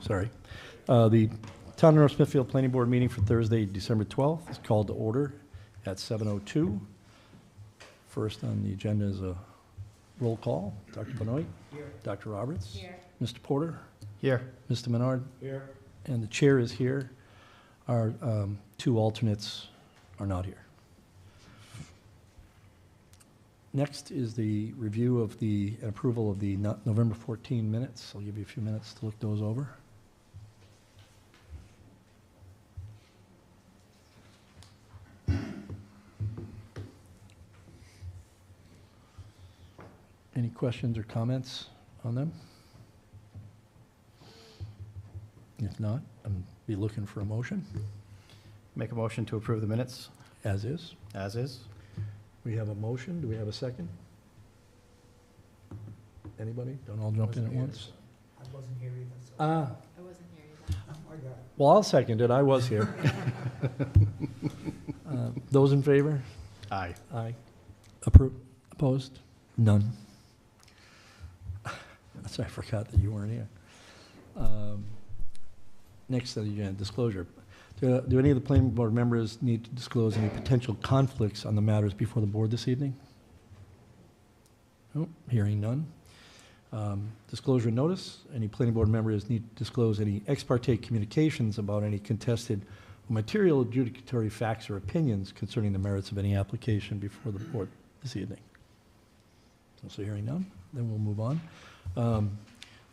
sorry. The Town of North Smithfield Planning Board meeting for Thursday, December 12th is called to order at 7:02. First on the agenda is a roll call. Dr. Benoit? Here. Dr. Roberts? Here. Mr. Porter? Here. Mr. Menard? Here. And the chair is here. Our two alternates are not here. Next is the review of the and approval of the November 14 minutes. I'll give you a few minutes to look those over. Any questions or comments on them? If not, I'm be looking for a motion. Make a motion to approve the minutes As is. as is. We have a motion. Do we have a second? Anybody? Don't all jump in at once. I wasn't here either, so. Ah, I wasn't here either. Oh my God. well, I'll second it. I was here. Those in favor? Aye. Aye. Opposed? None. Sorry, I forgot that you weren't here. Next on the agenda, disclosure. Do any of the planning board members need to disclose any potential conflicts on the matters before the board this evening? Nope, hearing none. Disclosure notice. Any planning board members need to disclose any ex parte communications about any contested or material adjudicatory facts or opinions concerning the merits of any application before the board this evening. So hearing none, then we'll move on.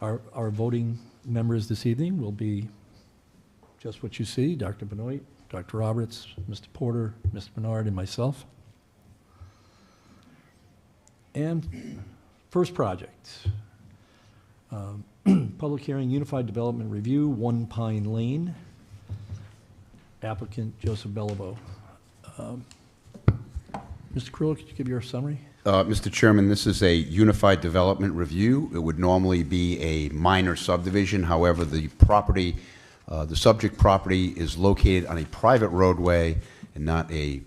Our voting members this evening will be just what you see, Dr. Benoit, Dr. Roberts, Mr. Porter, Mr. Menard, and myself. And first project, public hearing, Unified Development Review, 1 Pine Lane. Applicant Joseph Beliveau. Mr. Crewell, could you give your summary? Mr. Chairman, this is a Unified Development Review. It would normally be a minor subdivision. However, the property, the subject property is located on a private roadway and not a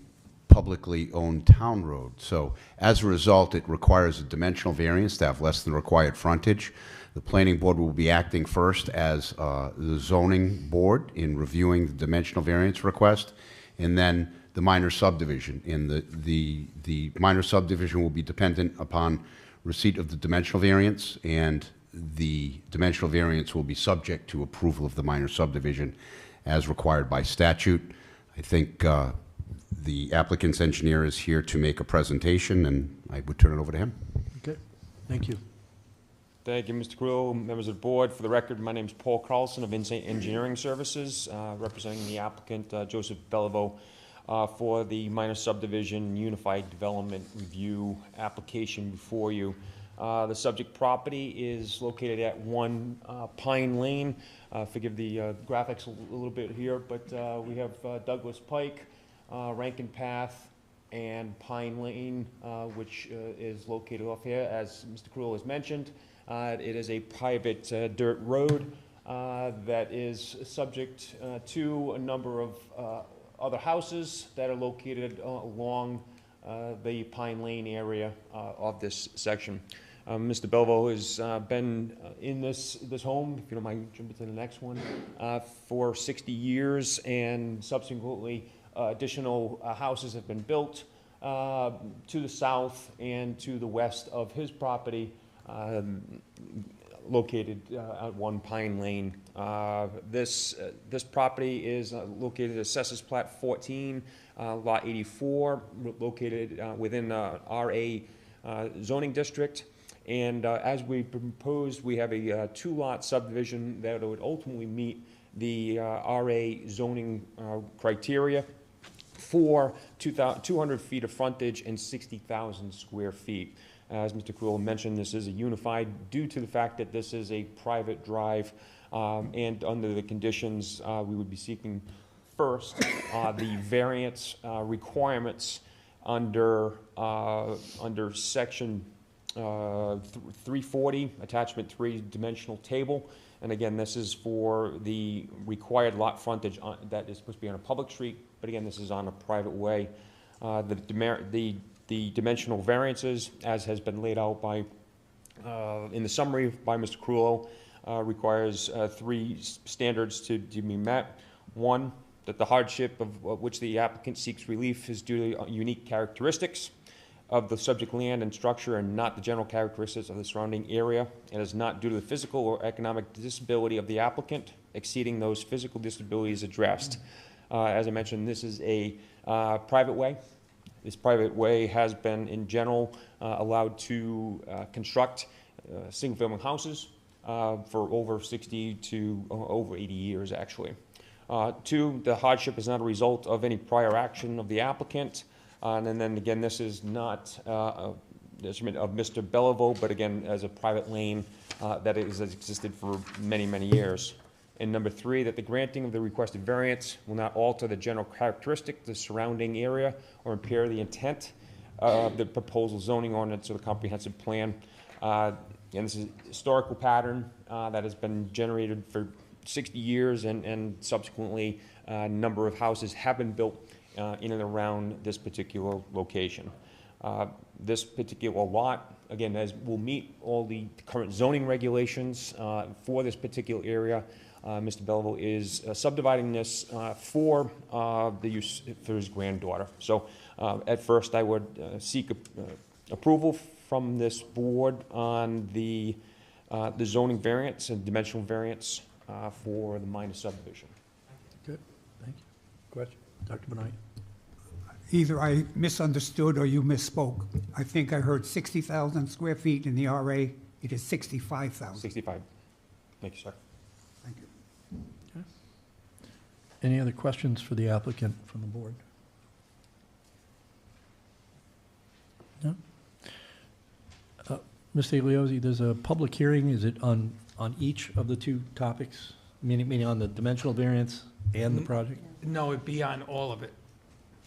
publicly owned town road. So as a result, it requires a dimensional variance to have less than required frontage. The planning board will be acting first as the zoning board in reviewing the dimensional variance request, and then the minor subdivision. And the minor subdivision will be dependent upon receipt of the dimensional variance, and the dimensional variance will be subject to approval of the minor subdivision as required by statute. I think the applicant's engineer is here to make a presentation, and I would turn it over to him. Okay, thank you. Thank you, Mr. Crewell, members of the board. For the record, my name is Paul Carlson of Insane Engineering Services, representing the applicant, Joseph Beliveau, for the minor subdivision Unified Development Review application before you. The subject property is located at 1 Pine Lane. Forgive the graphics a little bit here, but we have Douglas Pike, Rankin Path, and Pine Lane, which is located off here, as Mr. Crewell has mentioned. It is a private dirt road that is subject to a number of other houses that are located along the Pine Lane area of this section. Mr. Beliveau has been in this home, if you don't mind jumping to the next one, for 60 years, and subsequently additional houses have been built to the south and to the west of his property, located at 1 Pine Lane. This property is located at Assessors Plat 14, Lot 84, located within RA zoning district. And as we proposed, we have a 2-lot subdivision that would ultimately meet the RA zoning criteria for 200 feet of frontage and 60,000 square feet. As Mr. Crewell mentioned, this is a unified due to the fact that this is a private drive, and under the conditions, we would be seeking first the variance requirements under section 340, attachment 3, dimensional table. And again, this is for the required lot frontage that is supposed to be on a public street, but again, this is on a private way. The dimensional variances, as has been laid out by in the summary by Mr. Crewell, requires three standards to be met. One, that the hardship of which the applicant seeks relief is due to unique characteristics of the subject land and structure and not the general characteristics of the surrounding area, and is not due to the physical or economic disability of the applicant exceeding those physical disabilities addressed. As I mentioned, this is a private way. This private way has been, in general, allowed to construct single-family houses for over 60 to over 80 years, actually. Two, the hardship is not a result of any prior action of the applicant. And then again, this is not a detriment of Mr. Beliveau, but again, as a private lane that has existed for many, many years. And number three, that the granting of the requested variance will not alter the general characteristic of the surrounding area or impair the intent of the proposal zoning ordinance or the comprehensive plan. And this is a historical pattern that has been generated for 60 years, and subsequently a number of houses have been built in and around this particular location. This particular lot, again, will meet all the current zoning regulations for this particular area. Mr. Beliveau is subdividing this for the use for his granddaughter. So at first I would seek approval from this board on the zoning variance and dimensional variance for the minor subdivision. Good, thank you. Question? Dr. Benoit? Either I misunderstood or you misspoke. I think I heard 60,000 square feet in the RA. It is 65,000. 65. Thank you, sir. Thank you. Okay. Any other questions for the applicant from the board? No? Mr. Igliozzi, there's a public hearing. Is it on each of the two topics? Meaning on the dimensional variance and the project? No, it'd be on all of it.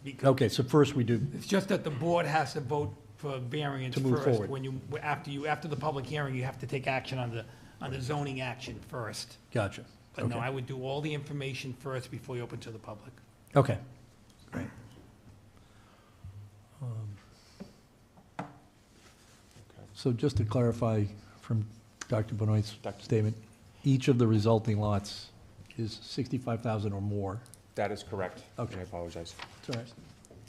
Because Okay, so first we do, it's just that the board has to vote for variance To move first. forward. When you, after the public hearing, you have to take action on the zoning action first. gotcha. But no, Okay. I would do all the information first before you open to the public. Okay, great. So just to clarify from Dr. Benoit's statement, each of the resulting lots is 65,000 or more. That is correct. Okay. And I apologize. It's all right.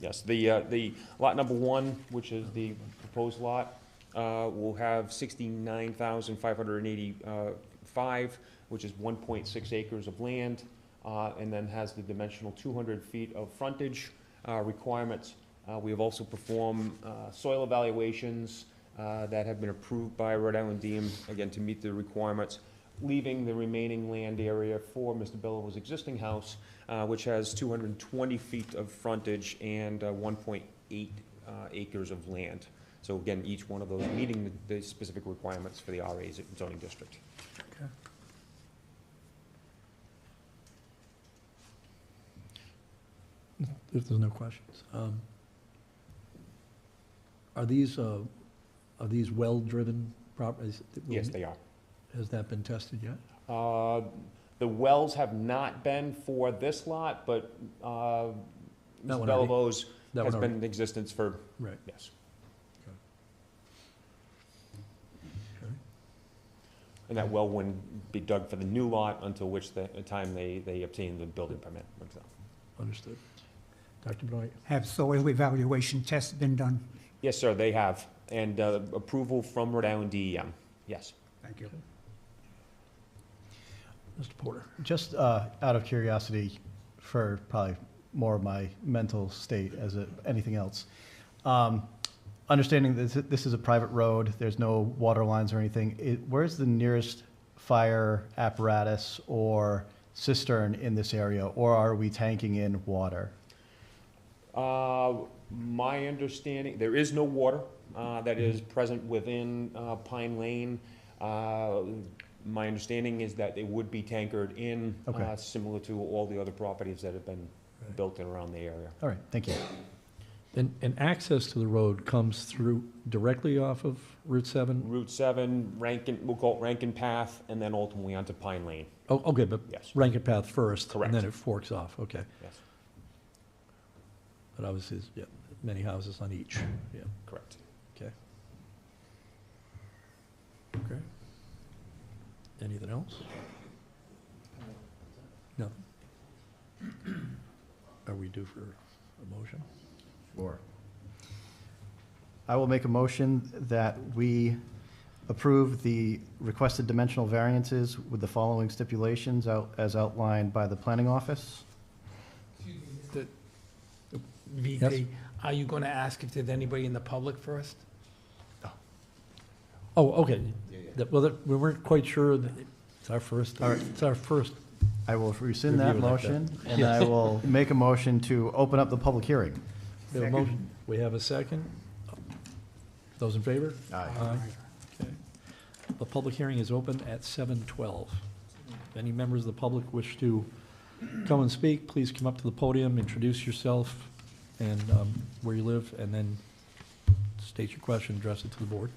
Yes, the lot number one, which is the proposed lot, will have 69,585, which is 1.6 acres of land, and then has the dimensional 200 feet of frontage requirements. We have also performed soil evaluations that have been approved by Rhode Island DM, again, to meet the requirements, leaving the remaining land area for Mr. Believo's existing house, which has 220 feet of frontage and 1.8 acres of land. So again, each one of those meeting the specific requirements for the RA zoning district. Okay. If there's no questions. Are these well-driven properties? Yes, they are. Has that been tested yet? The wells have not been for this lot, but Mr. That one already- Believo's that has one been in existence for, Right. yes. Okay. And that well wouldn't be dug for the new lot until which the time they obtain the building permit. Understood. Dr. Benoit? Have soil evaluation tests been done? Yes, sir, they have. And approval from Rhode Island DEM, yes. Thank you. Mr. Porter? Just out of curiosity, for probably more of my mental state as anything else, understanding that this is a private road, there's no water lines or anything, where's the nearest fire apparatus or cistern in this area, or are we tanking in water? My understanding, there is no water that is present within Pine Lane. My understanding is that they would be tankered in, Okay. similar to all the other properties that have been Right. built in around the area. All right, thank you. And access to the road comes through directly off of Route 7? Route 7, Rankin, we'll call it Rankin Path, and then ultimately onto Pine Lane, Oh, okay, but yes. Rankin Path first? Correct. And then it forks off, okay. Yes, But obviously, yeah, many houses on each, yeah, correct. okay. Okay. Anything else? No. Are we due for a motion? Sure. I will make a motion that we approve the requested dimensional variances with the following stipulations as outlined by the planning office. The Yes. VP, are you going to ask if there's anybody in the public first? Oh, okay. Well, we weren't quite sure. It's our first, All right. it's our first. I will rescind that Review it like that. motion, and I will make a motion to open up the public hearing. We have a Second. motion. We have a second. Those in favor? Aye. Okay. The public hearing is open at 7:12. If any members of the public wish to come and speak, please come up to the podium, introduce yourself and where you live, and then state your question, address it to the board.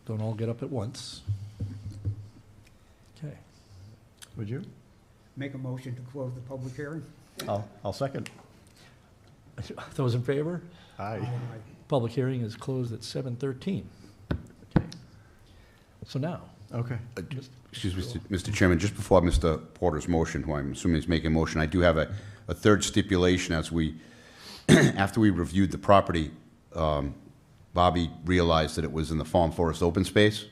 Don't all get up at once. Okay. Would you? Make a motion to close the public hearing? I'll second. Those in favor? Aye. Public hearing is closed at 7:13. Okay. So now, Okay. Excuse me, Mr. Chairman, just before Mr. Porter's motion, who I'm assuming is making a motion, I do have a third stipulation as we, after we reviewed the property, Bobby realized that it was in the farm forest open space.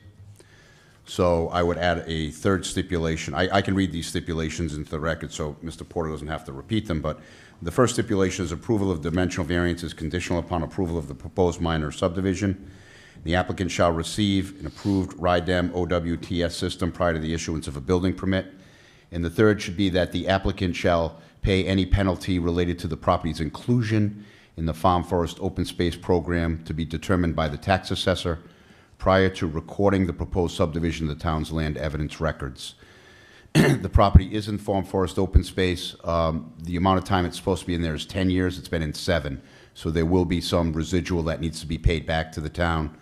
So I would add a third stipulation. I can read these stipulations into the record, so Mr. Porter doesn't have to repeat them, but the first stipulation is approval of dimensional variance is conditional upon approval of the proposed minor subdivision. The applicant shall receive an approved RIDEM OWTS system prior to the issuance of a building permit. And the third should be that the applicant shall pay any penalty related to the property's inclusion in the farm forest open space program to be determined by the tax assessor prior to recording the proposed subdivision in the town's land evidence records. The property is in farm forest open space. The amount of time it's supposed to be in there is 10 years. It's been in 7. So there will be some residual that needs to be paid back to the town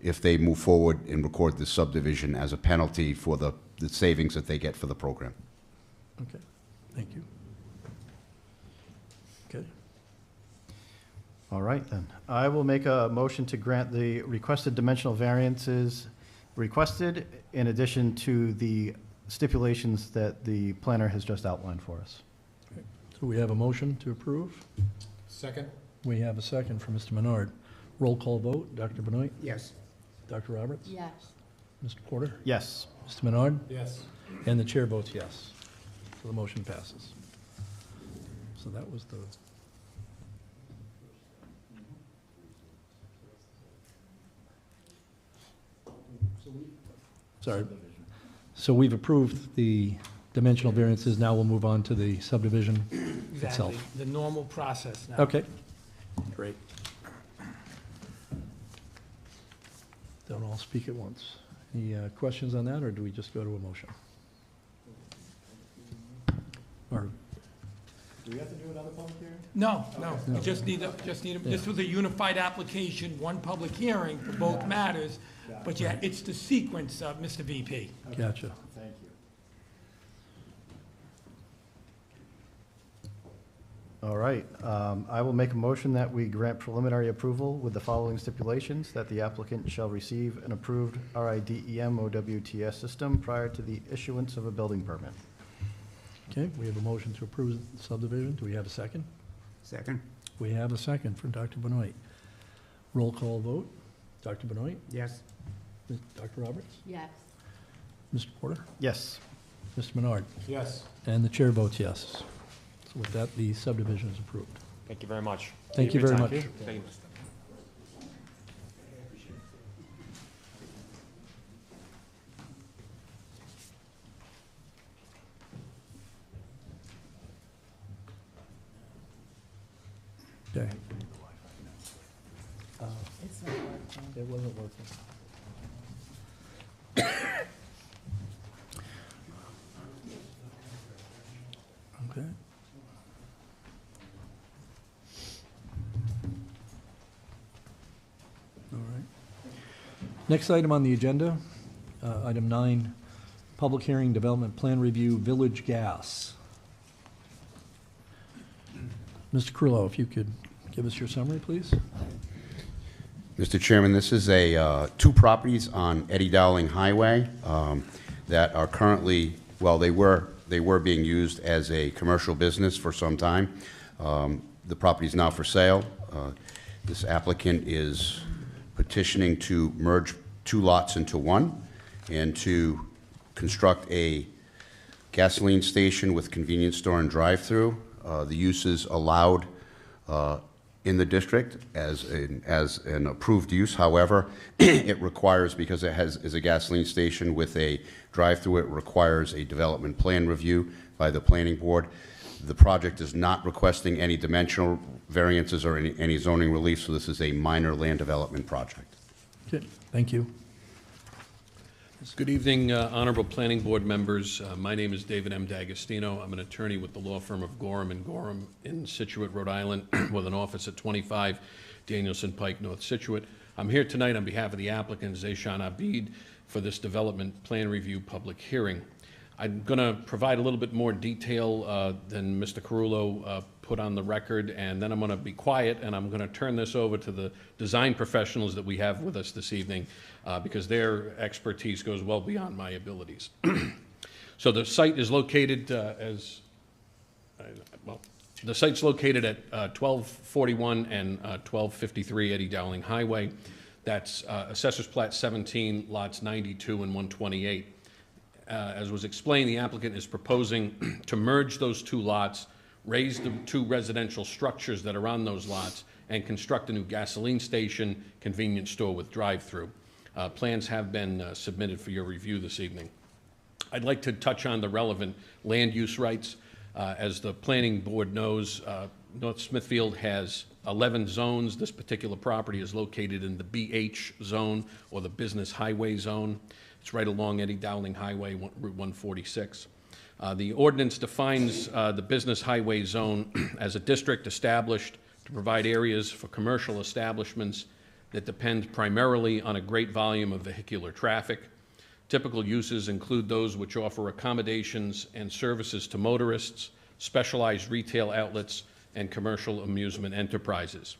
if they move forward and record this subdivision as a penalty for the savings that they get for the program. okay, thank you. Okay, All right, then. I will make a motion to grant the requested dimensional variances requested in addition to the stipulations that the planner has just outlined for us. so we have a motion to approve. Second? We have a second from Mr. Menard. Roll call vote, Dr. Benoit, Yes. Dr. Roberts, Yes. Mr. Porter, Yes. Mr. Menard, Yes. and the chair votes yes. So the motion passes. So that was the... Sorry. So we've approved the dimensional variances. Now we'll move on to the subdivision Exactly, itself. the normal process now. Okay, great. Don't all speak at once. Any questions on that, or do we just go to a motion? Or, Do we have to do another public hearing? No, you just need, this was a unified application, one public hearing for both matters, but yeah, it's the sequence, Mr. VP. gotcha. Thank you. All right, I will make a motion that we grant preliminary approval with the following stipulations, that the applicant shall receive an approved RIDEM OWTS system prior to the issuance of a building permit. Okay, we have a motion to approve the subdivision. Do we have a second? Second? We have a second from Dr. Benoit. Roll call vote. Dr. Benoit, Yes. Dr. Roberts, Yes. Mr. Porter, Yes. Mr. Menard, Yes. and the chair votes yes. So with that, the subdivision is approved. Thank you very much. Thank you very much. Thank you. Okay. It's not working. It wasn't working. Okay. All right. Next item on the agenda, item 9, public hearing, development plan review, village gas. Mr. Crullo, if you could give us your summary, please? Mr. Chairman, this is two properties on Eddie Dowling Highway that are currently, well, they were being used as a commercial business for some time. The property is now for sale. This applicant is petitioning to merge two lots into one and to construct a gasoline station with convenience store and drive-through. The use is allowed in the district as an approved use. However, it requires, because it is a gasoline station with a drive-through, it requires a development plan review by the planning board. The project is not requesting any dimensional variances or any zoning relief, so this is a minor land development project. Okay, thank you. Good evening, honorable planning board members. My name is David M. D'Agostino. I'm an attorney with the law firm of Gorham & Gorham in Situate, Rhode Island, with an office at 25 Danielson Pike, North Situate. I'm here tonight on behalf of the applicant, Zayshan Abid, for this development plan review public hearing. I'm going to provide a little bit more detail than Mr. Carullo put on the record, and then I'm going to be quiet, and I'm going to turn this over to the design professionals that we have with us this evening, because their expertise goes well beyond my abilities. So the site is located the site's located at 1241 and 1253 Eddie Dowling Highway. That's Assessor's Plat 17, lots 92 and 128. As was explained, the applicant is proposing to merge those two lots, raise the two residential structures that are on those lots, and construct a new gasoline station, convenience store with drive-through. Plans have been submitted for your review this evening. I'd like to touch on the relevant land use rights. As the planning board knows, North Smithfield has 11 zones. This particular property is located in the BH zone, or the business highway zone. It's right along Eddie Dowling Highway, Route 146. The ordinance defines the business highway zone as a district established to provide areas for commercial establishments that depend primarily on a great volume of vehicular traffic. Typical uses include those which offer accommodations and services to motorists, specialized retail outlets, and commercial amusement enterprises.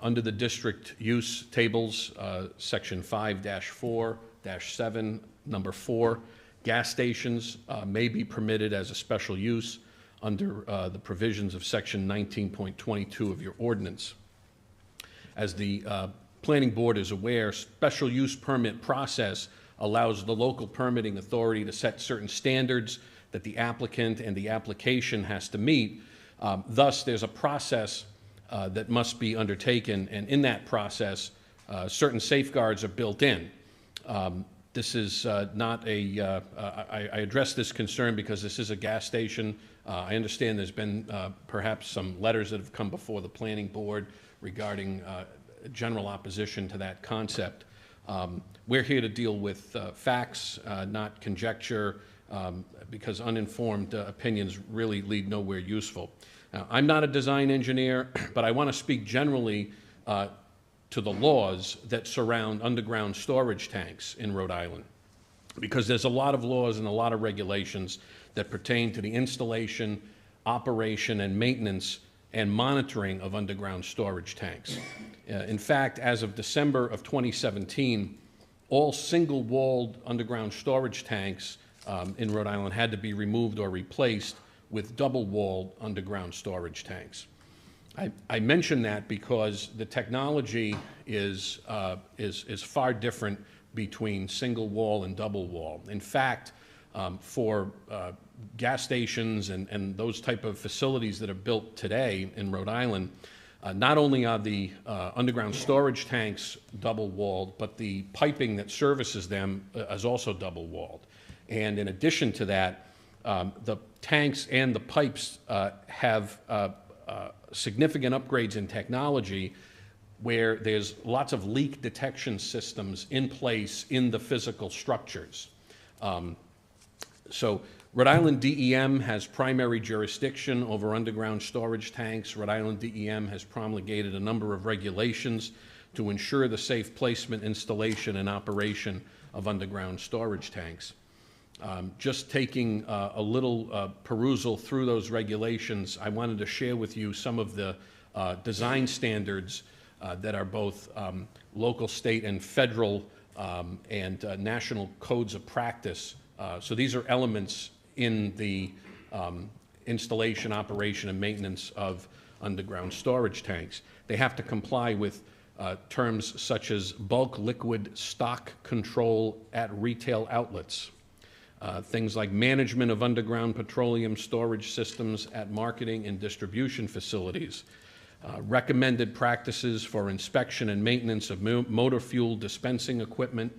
Under the district use tables, section 5-4-7, number 4, gas stations may be permitted as a special use under the provisions of section 19.22 of your ordinance. As the planning board is aware, special use permit process allows the local permitting authority to set certain standards that the applicant and the application has to meet. Thus, there's a process that must be undertaken, and in that process, certain safeguards are built in. This is not a, I address this concern because this is a gas station. I understand there's been perhaps some letters that have come before the planning board regarding general opposition to that concept. We're here to deal with facts, not conjecture, because uninformed opinions really lead nowhere useful. Now, I'm not a design engineer, but I want to speak generally to the laws that surround underground storage tanks in Rhode Island, because there's a lot of laws and a lot of regulations that pertain to the installation, operation, and maintenance and monitoring of underground storage tanks. In fact, as of December of 2017, all single-walled underground storage tanks in Rhode Island had to be removed or replaced with double-walled underground storage tanks. I mention that because the technology is far different between single wall and double wall. In fact, for gas stations and those type of facilities that are built today in Rhode Island, not only are the underground storage tanks double-walled, but the piping that services them is also double-walled. And in addition to that, the tanks and the pipes have significant upgrades in technology where there's lots of leak detection systems in place in the physical structures. So Rhode Island DEM has primary jurisdiction over underground storage tanks. Rhode Island DEM has promulgated a number of regulations to ensure the safe placement, installation, and operation of underground storage tanks. Just taking a little perusal through those regulations, I wanted to share with you some of the design standards that are both local, state, and federal and national codes of practice. So these are elements in the installation, operation, and maintenance of underground storage tanks. They have to comply with terms such as bulk liquid stock control at retail outlets, things like management of underground petroleum storage systems at marketing and distribution facilities, recommended practices for inspection and maintenance of motor fuel dispensing equipment,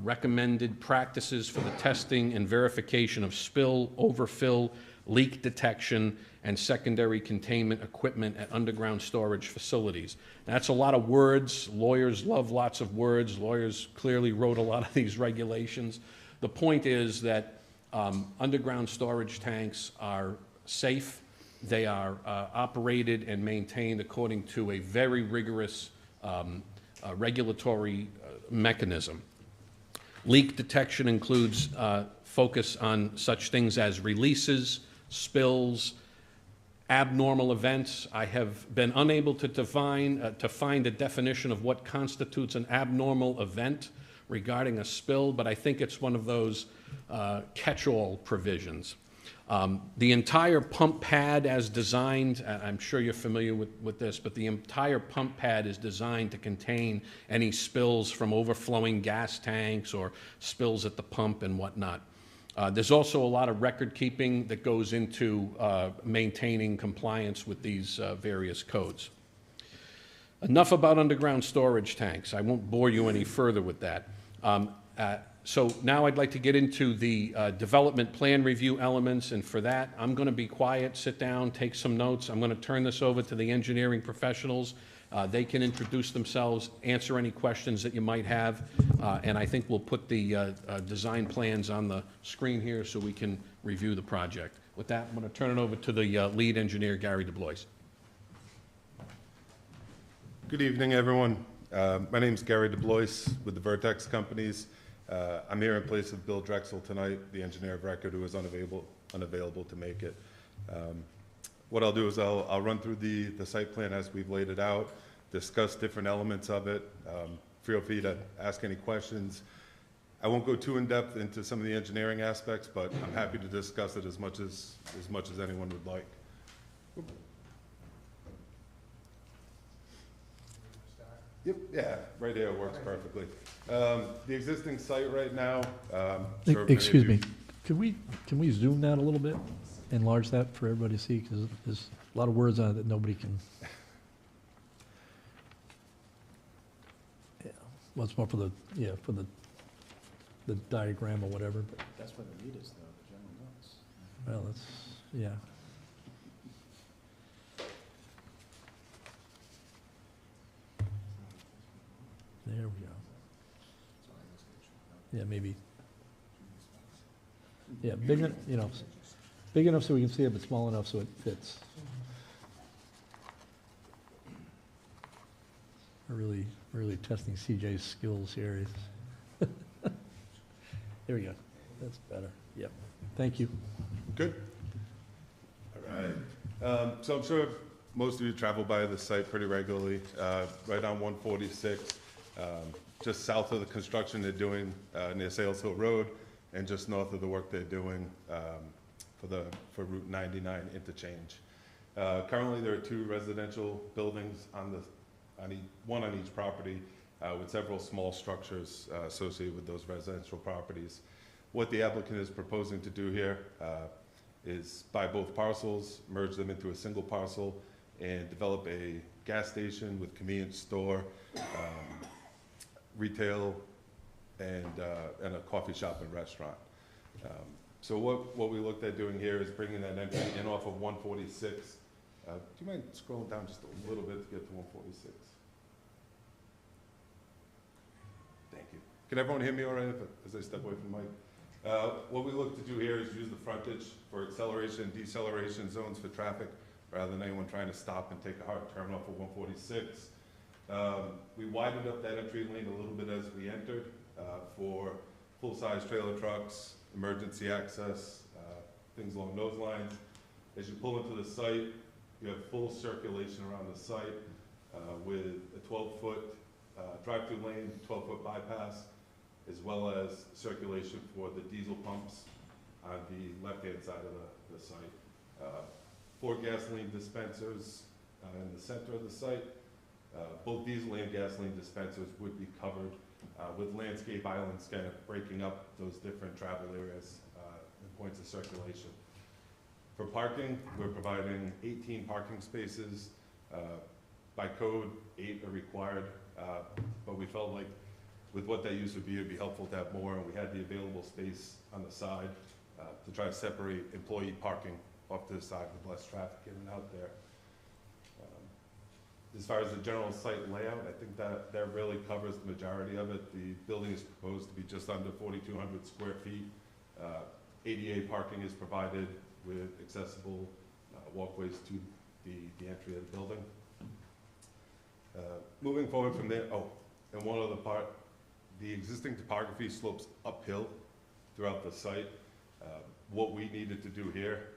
recommended practices for the testing and verification of spill, overfill, leak detection, and secondary containment equipment at underground storage facilities. That's a lot of words. Lawyers love lots of words. Lawyers clearly wrote a lot of these regulations. The point is that underground storage tanks are safe. They are operated and maintained according to a very rigorous regulatory mechanism. Leak detection includes focus on such things as releases, spills, abnormal events. I have been unable to find a definition of what constitutes an abnormal event regarding a spill, but I think it's one of those catch-all provisions. The entire pump pad as designed, I'm sure you're familiar with this, but the entire pump pad is designed to contain any spills from overflowing gas tanks or spills at the pump and whatnot. There's also a lot of record keeping that goes into maintaining compliance with these various codes. Enough about underground storage tanks. I won't bore you any further with that. So now I'd like to get into the development plan review elements, and for that, I'm going to be quiet, sit down, take some notes. I'm going to turn this over to the engineering professionals. They can introduce themselves, answer any questions that you might have, and I think we'll put the design plans on the screen here so we can review the project. With that, I'm going to turn it over to the lead engineer, Gary DeBlois. Good evening, everyone. My name is Gary DeBlois with the Vertex Companies. I'm here in place of Bill Drexel tonight, the engineer of record who is unavailable to make it. What I'll do is I'll run through the site plan as we've laid it out, discuss different elements of it. Feel free to ask any questions. I won't go too in-depth into some of the engineering aspects, but I'm happy to discuss it as much as anyone would like. Yep, yeah, right here works perfectly. The existing site right now. Excuse me, can we zoom that a little bit? Enlarge that for everybody to see, because there's a lot of words on it that nobody can. Yeah, well, it's more for the diagram or whatever, but. That's where the meat is, though, the general notes. Well, that's, yeah. There we go. Yeah, maybe. Yeah, big enough so we can see it, but small enough so it fits. We're really testing CJ's skills here. There we go. That's better. Yep. Thank you. Good. All right. So I'm sure most of you travel by the site pretty regularly, right on 146, just south of the construction they're doing near Sales Hill Road, and just north of the work they're doing for Route 99 interchange. Currently, there are 2 residential buildings one on each property, with several small structures associated with those residential properties. What the applicant is proposing to do here is buy both parcels, merge them into a single parcel, and develop a gas station with convenience store, retail, and a coffee shop and restaurant. So what we looked at doing here is bringing that entry in off of 146. Do you mind scrolling down just a little bit to get to 146? Thank you. Can everyone hear me all right as I step away from the mic? What we look to do here is use the frontage for acceleration and deceleration zones for traffic, rather than anyone trying to stop and take a hard turn off of 146. We widened up that entry lane a little bit as we entered for full-size trailer trucks, emergency access, things along those lines. As you pull into the site, you have full circulation around the site. with a 12-foot drive-through lane, 12-foot bypass, as well as circulation for the diesel pumps on the left-hand side of the site. 4 gasoline dispensers in the center of the site. Both diesel and gasoline dispensers would be covered with landscape islands kind of breaking up those different travel areas and points of circulation. For parking, we're providing 18 parking spaces. By code, 8 are required, but we felt like with what that use would be, it'd be helpful to have more, and we had the available space on the side to try to separate employee parking off to the side with less traffic in and out there. As far as the general site layout, I think that really covers the majority of it. The building is proposed to be just under 4,200 square feet. ADA parking is provided with accessible walkways to the entry of the building. Moving forward from there, and one other part, the existing topography slopes uphill throughout the site. What we needed to do here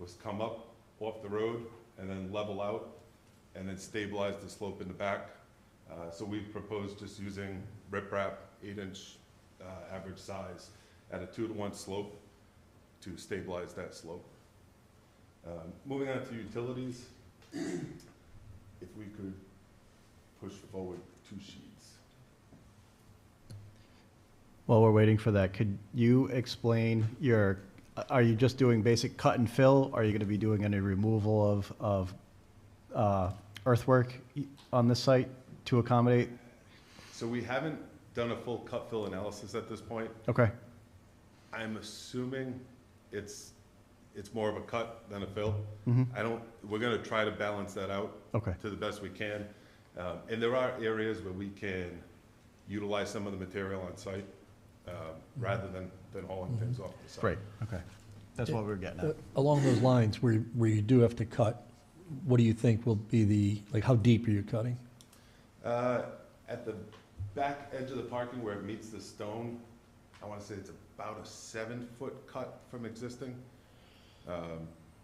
was come up off the road and then level out and then stabilize the slope in the back. So we've proposed just using riprap, 8-inch average size at a 2-to-1 slope to stabilize that slope. Moving on to utilities, if we could push forward 2 sheets. While we're waiting for that, could you explain are you just doing basic cut and fill? Are you going to be doing any removal of earthwork on this site to accommodate? So we haven't done a full cut fill analysis at this point. Okay. I'm assuming it's more of a cut than a fill. Mm-hmm. We're gonna try to balance that out Okay. to the best we can. And there are areas where we can utilize some of the material on site, rather than hauling things off the site. Great. Okay. That's what we were getting at. Along those lines, where you do have to cut, what do you think will be how deep are you cutting? At the back edge of the parking where it meets the stone, I wanna say it's about a 7-foot cut from existing.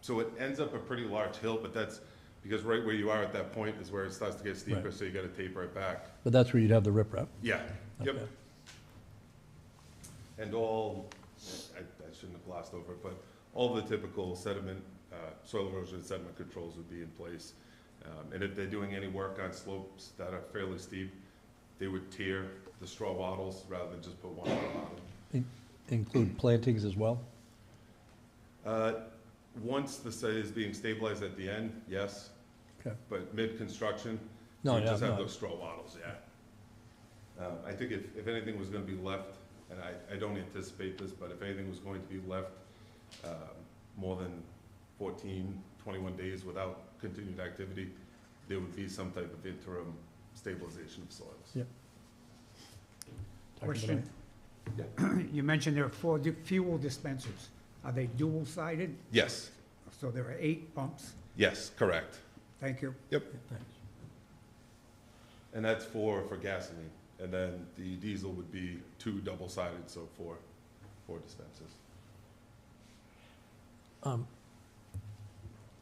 So it ends up a pretty large hill, but that's because right where you are at that point is where it starts to get steeper, Right. so you gotta taper it back. But that's where you'd have the riprap. Yeah, yep. Okay. And I shouldn't have glossed over it, but all the typical sediment, soil erosion and sediment controls would be in place. And if they're doing any work on slopes that are fairly steep, they would tear the straw wattles rather than just put one on the bottom. Include plantings as well? Once the site is being stabilized at the end, yes, Okay. but mid-construction, No, we yeah, just have no. those straw wattles, yeah. I think if anything was gonna be left, and I don't anticipate this, but if anything was going to be left more than 14, 21 days without continued activity, there would be some type of interim stabilization of soils. Yeah. Question. You mentioned there are 4 fuel dispensers. Are they dual-sided? Yes, So there are 8 pumps. yes, correct. Thank you. Yep, Thanks. and that's for gasoline. And then the diesel would be 2 double-sided, so 4 dispensers.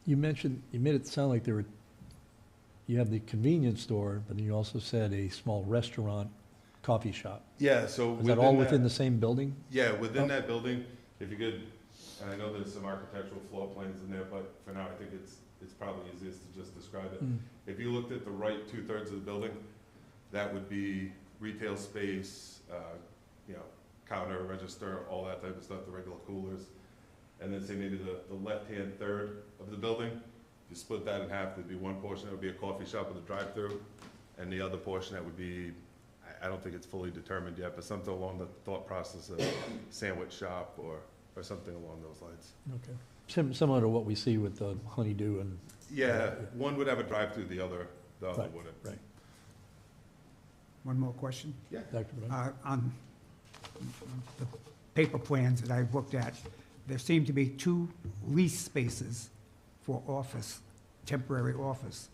You made it sound like you have the convenience store, but then you also said a small restaurant, coffee shop. Yeah, so Is that all within the same building? Yeah, within Oh. that building, if you could, and I know there's some architectural floor plans in there, but for now, I think it's probably easiest to just describe it. Mm. If you looked at the right 2/3 of the building, that would be retail space, counter, register, all that type of stuff, the regular coolers. And then say maybe the left-hand third of the building, you split that in half, there'd be one portion that would be a coffee shop with a drive-through, and the other portion that would be, I don't think it's fully determined yet, but something along the thought process of sandwich shop or something along those lines. Okay. Similar to what we see with the Honeydew and. Yeah, one would have a drive-through, the other Right, wouldn't. right. One more question. Dr. Benoit? On the paper plans that I've looked at, there seem to be 2 lease spaces for office, temporary office.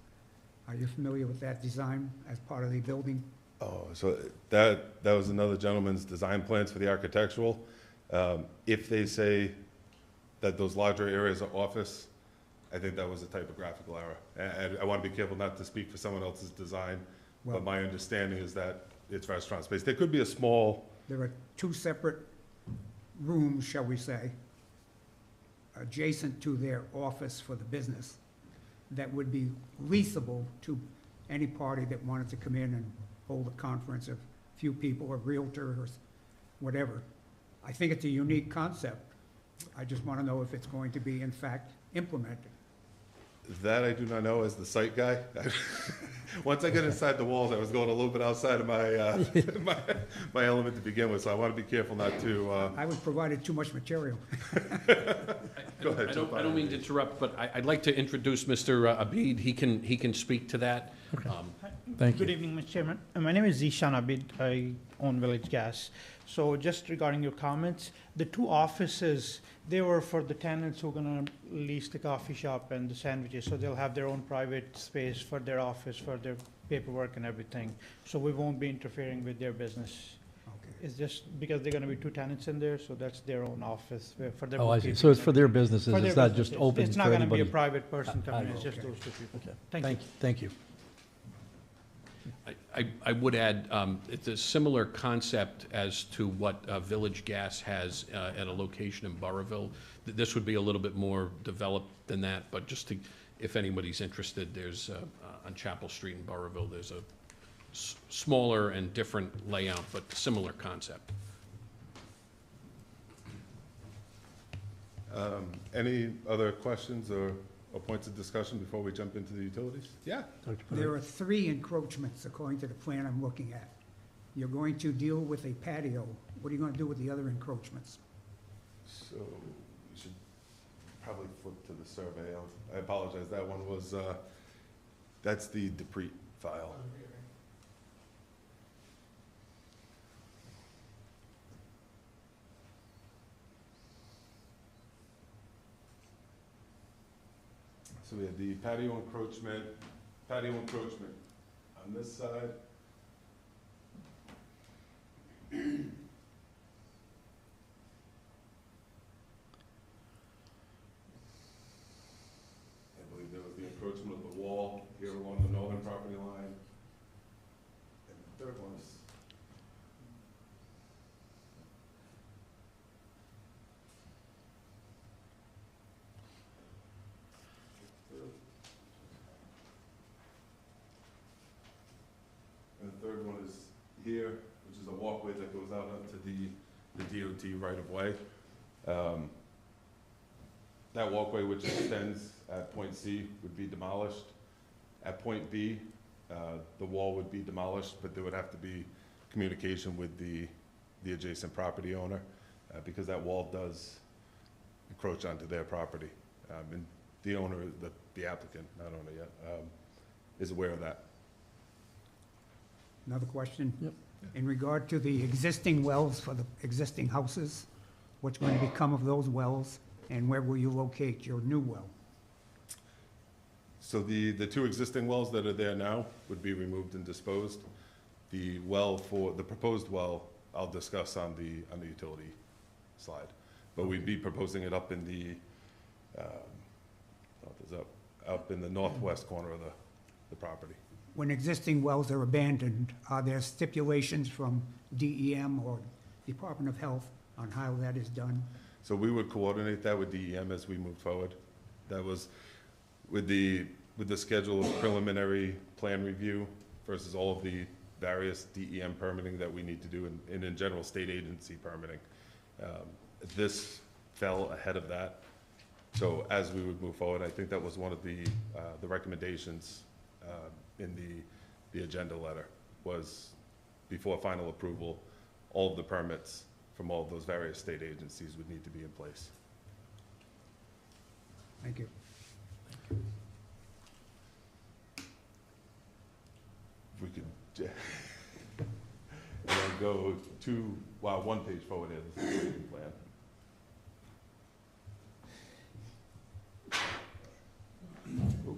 Are you familiar with that design as part of the building? Oh, so that was another gentleman's design plans for the architectural. If they say that those larger areas are office, I think that was a typographical error. And I want to be careful not to speak for someone else's design, Well- but my understanding is that it's restaurant space. There could be a small, There are two separate rooms, shall we say, adjacent to their office for the business that would be leasable to any party that wanted to come in and hold a conference of few people, a realtor or whatever. I think it's a unique concept. I just want to know if it's going to be in fact implemented. that I do not know as the site guy. Once I get inside the walls, I was going a little bit outside of my, my element to begin with, so I want to be careful not to, I was provided too much material. Go ahead, I jump don't on mean it. to interrupt, but I'd like to introduce Mr. Abid. He can speak to that. Thank Good you. evening, Mr. Chairman. My name is Zishan Abid. I own Village Gas. So just regarding your comments, the two offices, they were for the tenants who are gonna lease the coffee shop and the sandwiches. So they'll have their own private space for their office, for their paperwork and everything. So we won't be interfering with their business. Okay. It's just because they're gonna be two tenants in there, so that's their own office for their. Oh, I see. bookkeeping So it's and for their everything. businesses, For their it's not just businesses. open It's to not gonna be a anybody? private person coming in, it's I- just those two people. Okay. Thank you. Thank you. I would add, it's a similar concept as to what Village Gas has at a location in Burrillville. This would be a little bit more developed than that, but just to, if anybody's interested, there's, on Chapel Street in Burrillville, there's a smaller and different layout, but similar concept. Any other questions or points of discussion before we jump into the utilities? Yeah. Dr. There Perry? are 3 encroachments according to the plan I'm looking at. You're going to deal with a patio. What are you going to do with the other encroachments? So we should probably flip to the survey. I apologize, that one was, that's the Deprete file. So we have the patio encroachment on this side. I believe there was the encroachment of the wall here along the northern property line. And the third one is. And the third one is here, which is a walkway that goes out onto the DOT right-of-way. That walkway, which extends at point C, would be demolished. At point B, the wall would be demolished, but there would have to be communication with the adjacent property owner, because that wall does encroach onto their property. And the owner, the applicant, not owner yet, is aware of that. Another question? Yep. In regard to the existing wells for the existing houses, what's going to become of those wells, and where will you locate your new well? So the two existing wells that are there now would be removed and disposed. The proposed well, I'll discuss on the utility slide. But we'd be proposing it up in up in the northwest corner of the property. When existing wells are abandoned, are there stipulations from DEM or Department of Health on how that is done? So we would coordinate that with DEM as we move forward. That was with the schedule of preliminary plan review versus all of the various DEM permitting that we need to do and in general state agency permitting. This fell ahead of that. So as we would move forward, I think that was one of the recommendations in the agenda letter, was before final approval, all of the permits from all of those various state agencies would need to be in place. Thank you. If we could and then go one page forward here, this is the grading plan. Ooh.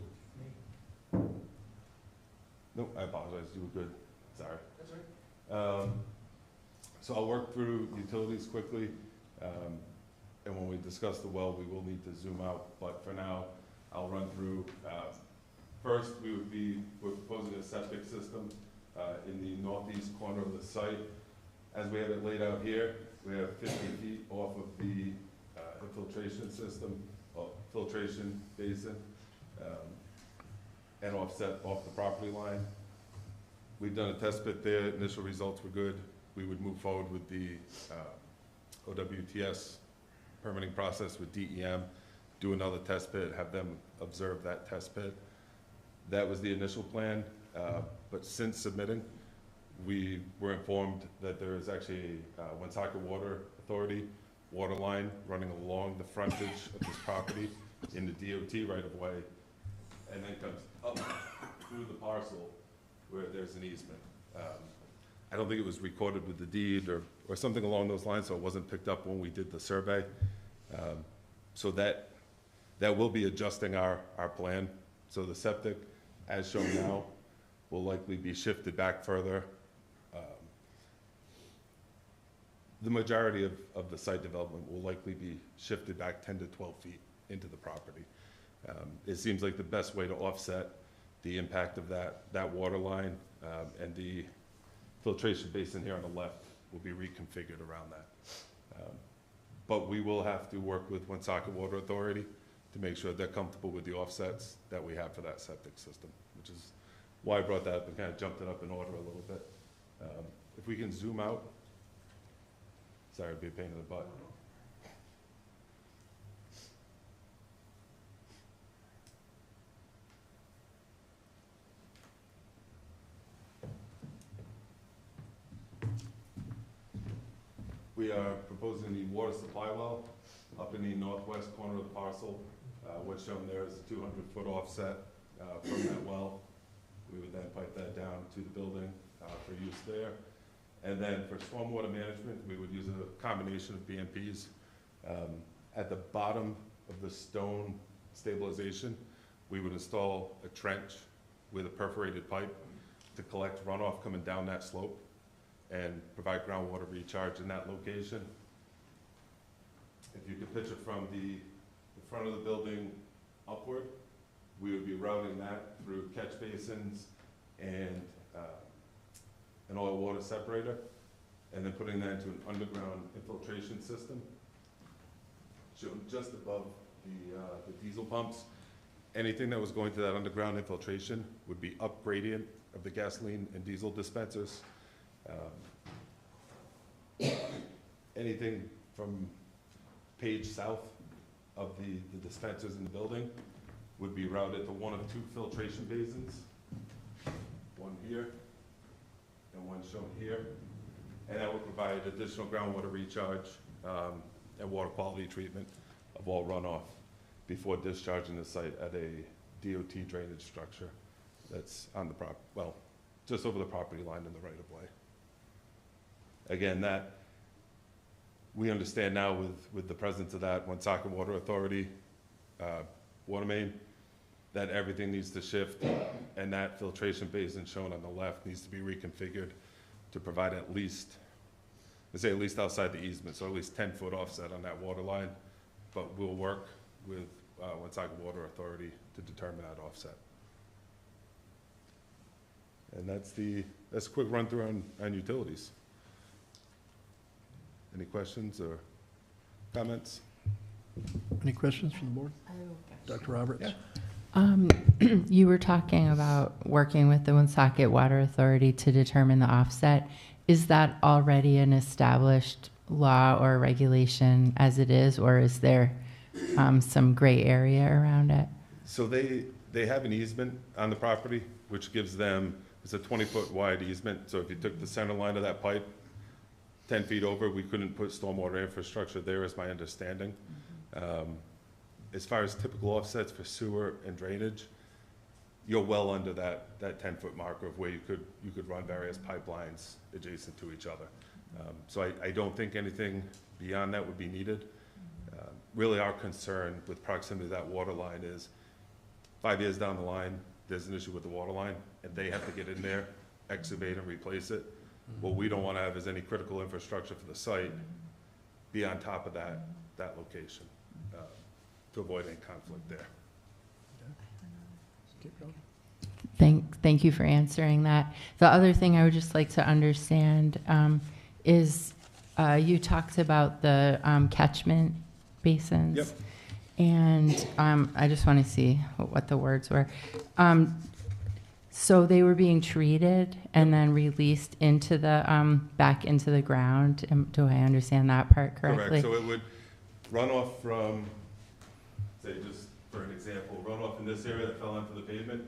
No, I apologize, you were good, sorry. That's all right. So I'll work through utilities quickly, and when we discuss the well, we will need to zoom out, but for now, I'll run through. First, we're proposing a septic system in the northeast corner of the site. As we have it laid out here, we have 50 feet off of the infiltration system, or filtration basin, and offset off the property line. We've done a test pit there, initial results were good. We would move forward with the OWTS permitting process with DEM, do another test pit, have them observe that test pit. That was the initial plan, but since submitting, we were informed that there is actually a Woonsocket Water Authority water line running along the frontage of this property in the DOT right-of-way, and then comes up through the parcel where there's an easement. I don't think it was recorded with the deed or something along those lines, so it wasn't picked up when we did the survey. So that will be adjusting our plan. So the septic, as shown now, will likely be shifted back further. The majority of the site development will likely be shifted back 10 to 12 feet into the property. It seems like the best way to offset the impact of that water line, and the filtration basin here on the left will be reconfigured around that. But we will have to work with Woonsocket Water Authority to make sure they're comfortable with the offsets that we have for that septic system, which is why I brought that up and kind of jumped it up in order a little bit. If we can zoom out. Sorry, it'd be a pain in the butt. We are proposing the water supply well up in the northwest corner of the parcel. What's shown there is a 200-foot offset from that well. We would then pipe that down to the building for use there. And then for stormwater management, we would use a combination of BMPs. At the bottom of the stone stabilization, we would install a trench with a perforated pipe to collect runoff coming down that slope and provide groundwater recharge in that location. If you could picture from the front of the building upward, we would be routing that through catch basins and an oil water separator, and then putting that into an underground infiltration system shown just above the diesel pumps. Anything that was going to that underground infiltration would be up gradient of the gasoline and diesel dispensers. Anything from page south of the dispensers in the building would be routed to one of two filtration basins, one here and one shown here, and that would provide additional groundwater recharge and water quality treatment of all runoff before discharging the site at a DOT drainage structure that's on the just over the property line in the right-of-way. Again, that we understand now with the presence of that Woonsocket Water Authority water main, that everything needs to shift, and that filtration basin shown on the left needs to be reconfigured to provide at least outside the easement, so at least 10-foot offset on that water line. But we'll work with Woonsocket Water Authority to determine that offset. And that's a quick run through on utilities. Any questions or comments? Any questions from the board? Dr. Roberts? Yeah. You were talking about working with the Woonsocket Water Authority to determine the offset. Is that already an established law or regulation as it is, or is there some gray area around it? So they have an easement on the property, which gives them, it's a 20-foot wide easement. So if you took the center line of that pipe 10 feet over, we couldn't put stormwater infrastructure there, is my understanding. As far as typical offsets for sewer and drainage, you're well under that 10-foot marker of where you could run various pipelines adjacent to each other. So I don't think anything beyond that would be needed. Really our concern with proximity to that water line is 5 years down the line, there's an issue with the water line, and they have to get in there, excavate and replace it. What we don't want to have is any critical infrastructure for the site be on top of that location, to avoid any conflict there. Thank you for answering that. The other thing I would just like to understand is you talked about the catchment basins. Yep. And I just want to see what the words were. So they were being treated and then released into the back into the ground. Do I understand that part correctly? Correct, so it would run off from, say, just for an example, run off in this area that fell onto the pavement,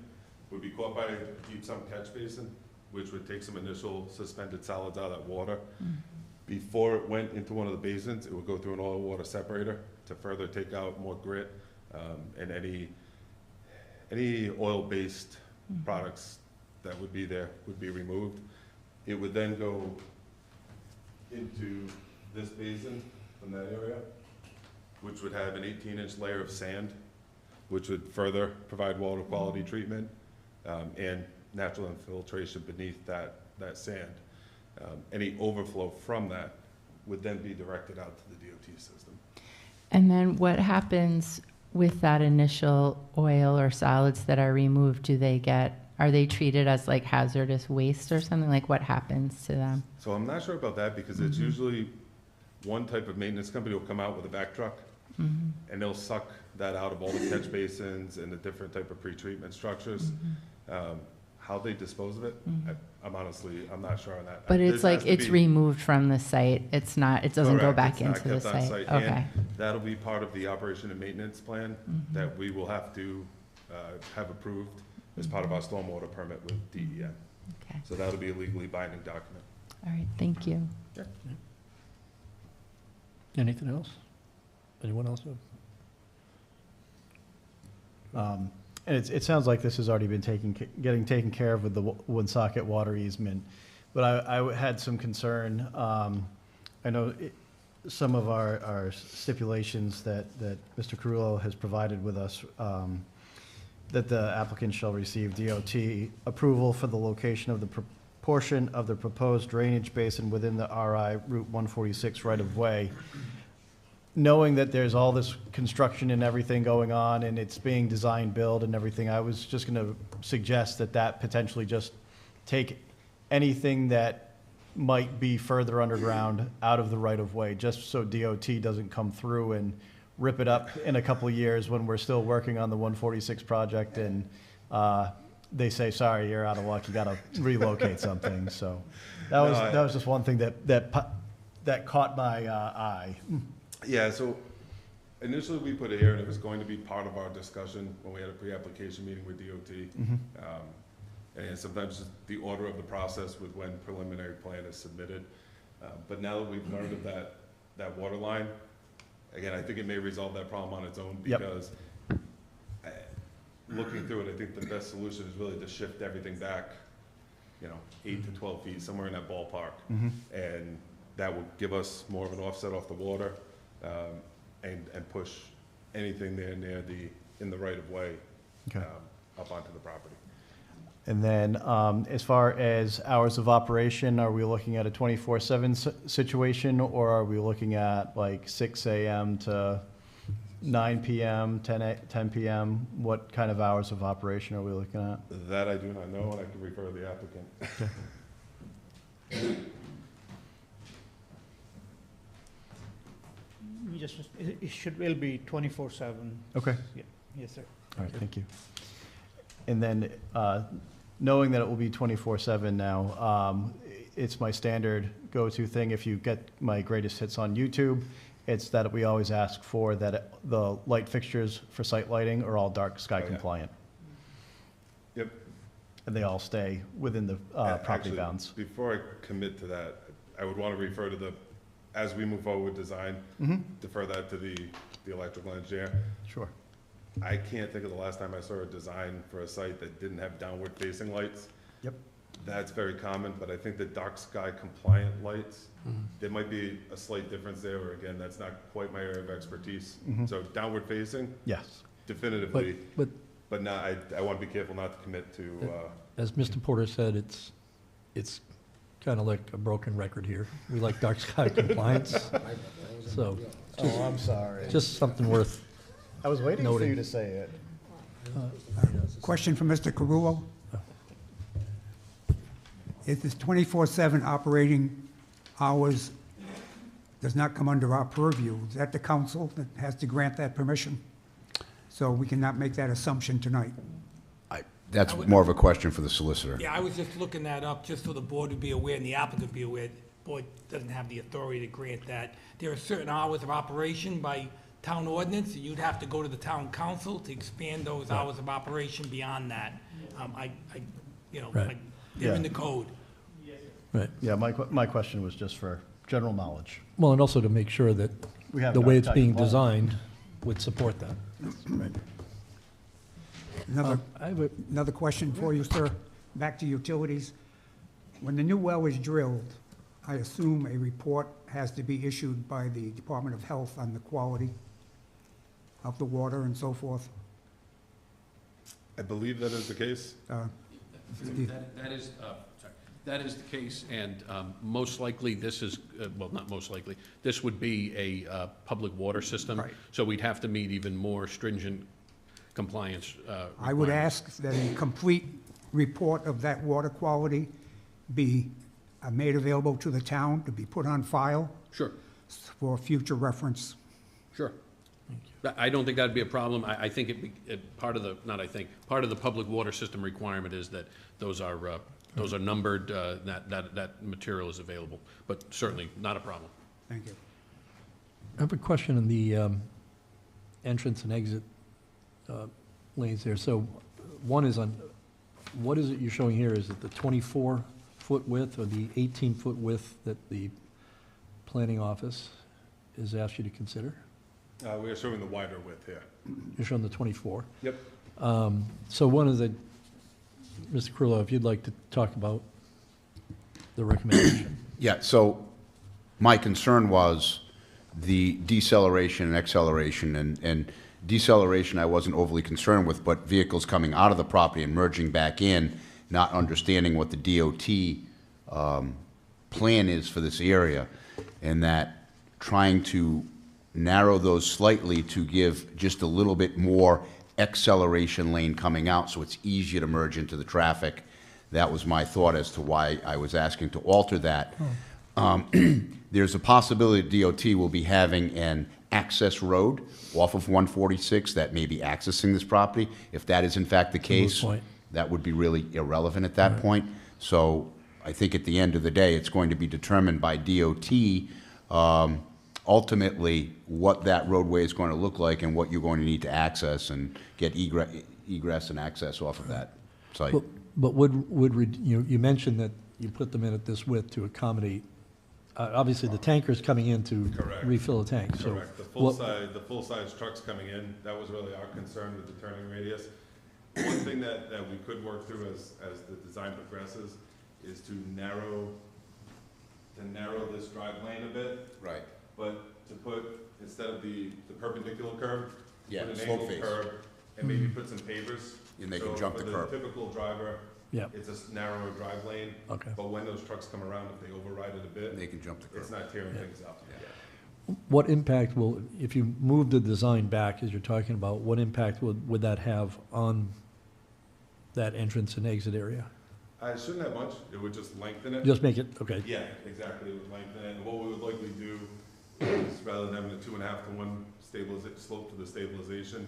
would be caught by a deep sump catch basin, which would take some initial suspended solids out of that water. Before it went into one of the basins, it would go through an oil water separator to further take out more grit, and any oil-based products that would be there would be removed. It would then go into this basin from that area, which would have an 18-inch layer of sand, which would further provide water quality treatment and natural infiltration beneath that sand. Any overflow from that would then be directed out to the DOT system. And then what happens with that initial oil or solids that are removed? Are they treated as like hazardous waste or something? Like what happens to them? So I'm not sure about that because it's usually one type of maintenance company will come out with a back truck and they'll suck that out of all the catch basins and the different type of pretreatment structures. How they dispose of it, I'm not sure on that. But it's like it's removed from the site. It doesn't go Correct, back it's not into the kept on site. And Okay. that'll be part of the operation and maintenance plan that we will have to have approved as part of our stormwater permit with DEM. Okay. So that'll be a legally binding document. All right. Thank you. Anything else? Anyone else? And it sounds like this has already been getting taken care of with the Woonsocket water easement. But I had some concern. I know some of our stipulations that Mr. Carullo has provided with us, that the applicant shall receive DOT approval for the location of the portion of the proposed drainage basin within the RI Route 146 right-of-way. Knowing that there's all this construction and everything going on and it's being design build and everything, I was just going to suggest that potentially just take anything that might be further underground out of the right-of-way, just so DOT doesn't come through and rip it up in a couple of years when we're still working on the 146 project and they say, sorry, you're out of luck, you got to relocate something. So that was just one thing that caught my eye. Yeah, so initially we put it here and it was going to be part of our discussion when we had a pre-application meeting with DOT. And sometimes the order of the process with when preliminary plan is submitted. But now that we've learned of that water line, again, I think it may resolve that problem on its own because looking through it, I think the best solution is really to shift everything back, 8 to 12 feet, somewhere in that ballpark. And that would give us more of an offset off the water and push anything there near in the right of way up onto the property. And then as far as hours of operation, are we looking at a 24/7 situation or are we looking at like 6 a.m. to 9 p.m., 10 p.m.? What kind of hours of operation are we looking at? That I do not know, and I can refer to the applicant. It'll be 24/7. Okay. Yeah. Yes, sir. All right, thank you. And then, knowing that it will be 24/7 now, it's my standard go-to thing. If you get my greatest hits on YouTube, it's that we always ask for that the light fixtures for site lighting are all dark sky compliant. Yep. And they all stay within the property Actually, bounds. Before I commit to that, I would want to refer to as we move forward with design, defer that to the electrical engineer. Sure. I can't think of the last time I saw a design for a site that didn't have downward facing lights. Yep. That's very common, but I think the dark sky compliant lights, there might be a slight difference there, or again, that's not quite my area of expertise. So downward facing, Yes. definitively, But but not, I want to be careful not to commit to, as Mr. Porter said, it's kind of like a broken record here. We like dark sky compliance. So Oh, I'm sorry. just something worth, I was waiting for for you you to say it. Question for Mr. Carullo. If this 24/7 operating hours does not come under our purview, is that the council that has to grant that permission? So we cannot make that assumption tonight. That's more of a question for the solicitor. Yeah, I was just looking that up, just so the board would be aware and the applicant be aware. The board doesn't have the authority to grant that. There are certain hours of operation by town ordinance, and you'd have to go to the town council to expand those hours of operation beyond that. Right. They're in the code. Right. Yeah, my question was just for general knowledge. Well, and also to make sure that We have the an way it's architect being involved. designed would support that. Right. I have a, Another question for you, sir. Back to utilities. When the new well is drilled, I assume a report has to be issued by the Department of Health on the quality of the water and so forth. I believe that is the case. That is the case, and most likely this is, well, not most likely, this would be a public water system. Right. So we'd have to meet even more stringent compliance I would requirements. ask that a complete report of that water quality be made available to the town, to be put on file Sure, for future reference. sure. I don't think that'd be a problem. I think part of the, part of the public water system requirement is that those are numbered, that material is available, but certainly not a problem. Thank you. I have a question on the entrance and exit lanes there. So one is on, what is it you're showing here? Is it the 24-foot width or the 18-foot width that the planning office has asked you to consider? We are showing the wider width here. You're showing the 24. Yep. So one of the, Mr. Carullo, if you'd like to talk about the recommendation. Yeah, so my concern was the deceleration and acceleration, and deceleration I wasn't overly concerned with, but vehicles coming out of the property and merging back in, not understanding what the DOT plan is for this area, and that trying to narrow those slightly to give just a little bit more acceleration lane coming out so it's easier to merge into the traffic. That was my thought as to why I was asking to alter that. There's a possibility DOT will be having an access road off of 146 that may be accessing this property. If that is in fact the case, point. that would be really irrelevant at that point. So I think at the end of the day, it's going to be determined by DOT ultimately what that roadway is going to look like and what you're going to need to access and get egress and access off of that site. But you mentioned that you put them in at this width to accommodate, obviously the tanker's coming in to Correct. refill the tank, so. Correct. The full-size trucks coming in, that was really our concern with the turning radius. One thing that we could work through as the design progresses is to narrow this drive lane a bit. Right. But to put, instead of the perpendicular curve, Yeah, put an slope angled face. curve, and maybe put some pavers. And they can jump the curb. For the typical driver, Yeah. it's a narrower drive lane. Okay. But when those trucks come around, if they override it a bit, They can jump the curb. it's not tearing things up. What impact will, if you move the design back, as you're talking about, what impact would that have on that entrance and exit area? I shouldn't have much, it would just lengthen it. Just make it, okay, Yeah, exactly, it would lengthen it, and what we would likely do is, rather than having a 2.5 to 1 slope to the stabilization,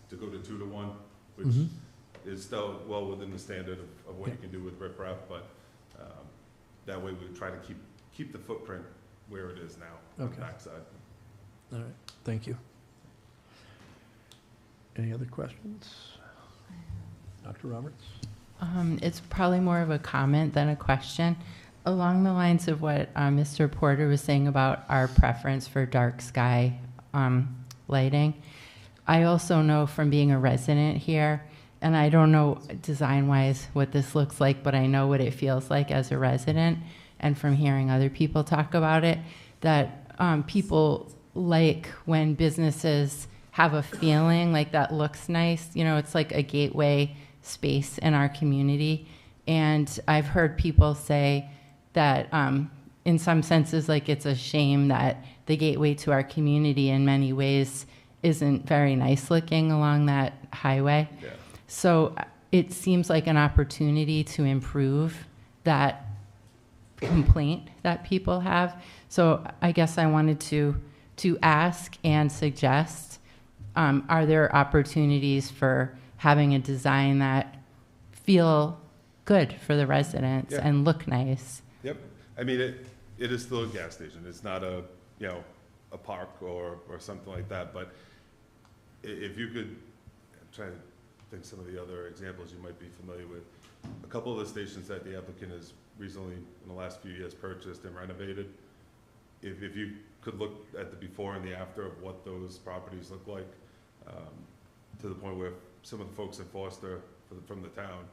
to go to 2 to 1, which Mhm. is still well within the standard of what you can do with riprap, but that way we would try to keep the footprint where it is now, on the Okay. backside. all right, thank you. Any other questions? Dr. Roberts? It's probably more of a comment than a question. Along the lines of what Mr. Porter was saying about our preference for dark sky lighting, I also know from being a resident here, and I don't know design-wise what this looks like, but I know what it feels like as a resident, and from hearing other people talk about it, that people like when businesses have a feeling like that looks nice. You know, it's like a gateway space in our community. And I've heard people say that in some senses, like it's a shame that the gateway to our community in many ways isn't very nice looking along that highway. Yeah. So it seems like an opportunity to improve that complaint that people have. So I guess I wanted to ask and suggest, are there opportunities for having a design that feel good for the residents Yeah. and look nice? Yep. I mean, it is still a gas station. It's not a, you know, a park or something like that. But if you could, I'm trying to think some of the other examples you might be familiar with. A couple of the stations that the applicant has recently, in the last few years, purchased and renovated. If you could look at the before and the after of what those properties look like, to the point where some of the folks in Foster from the town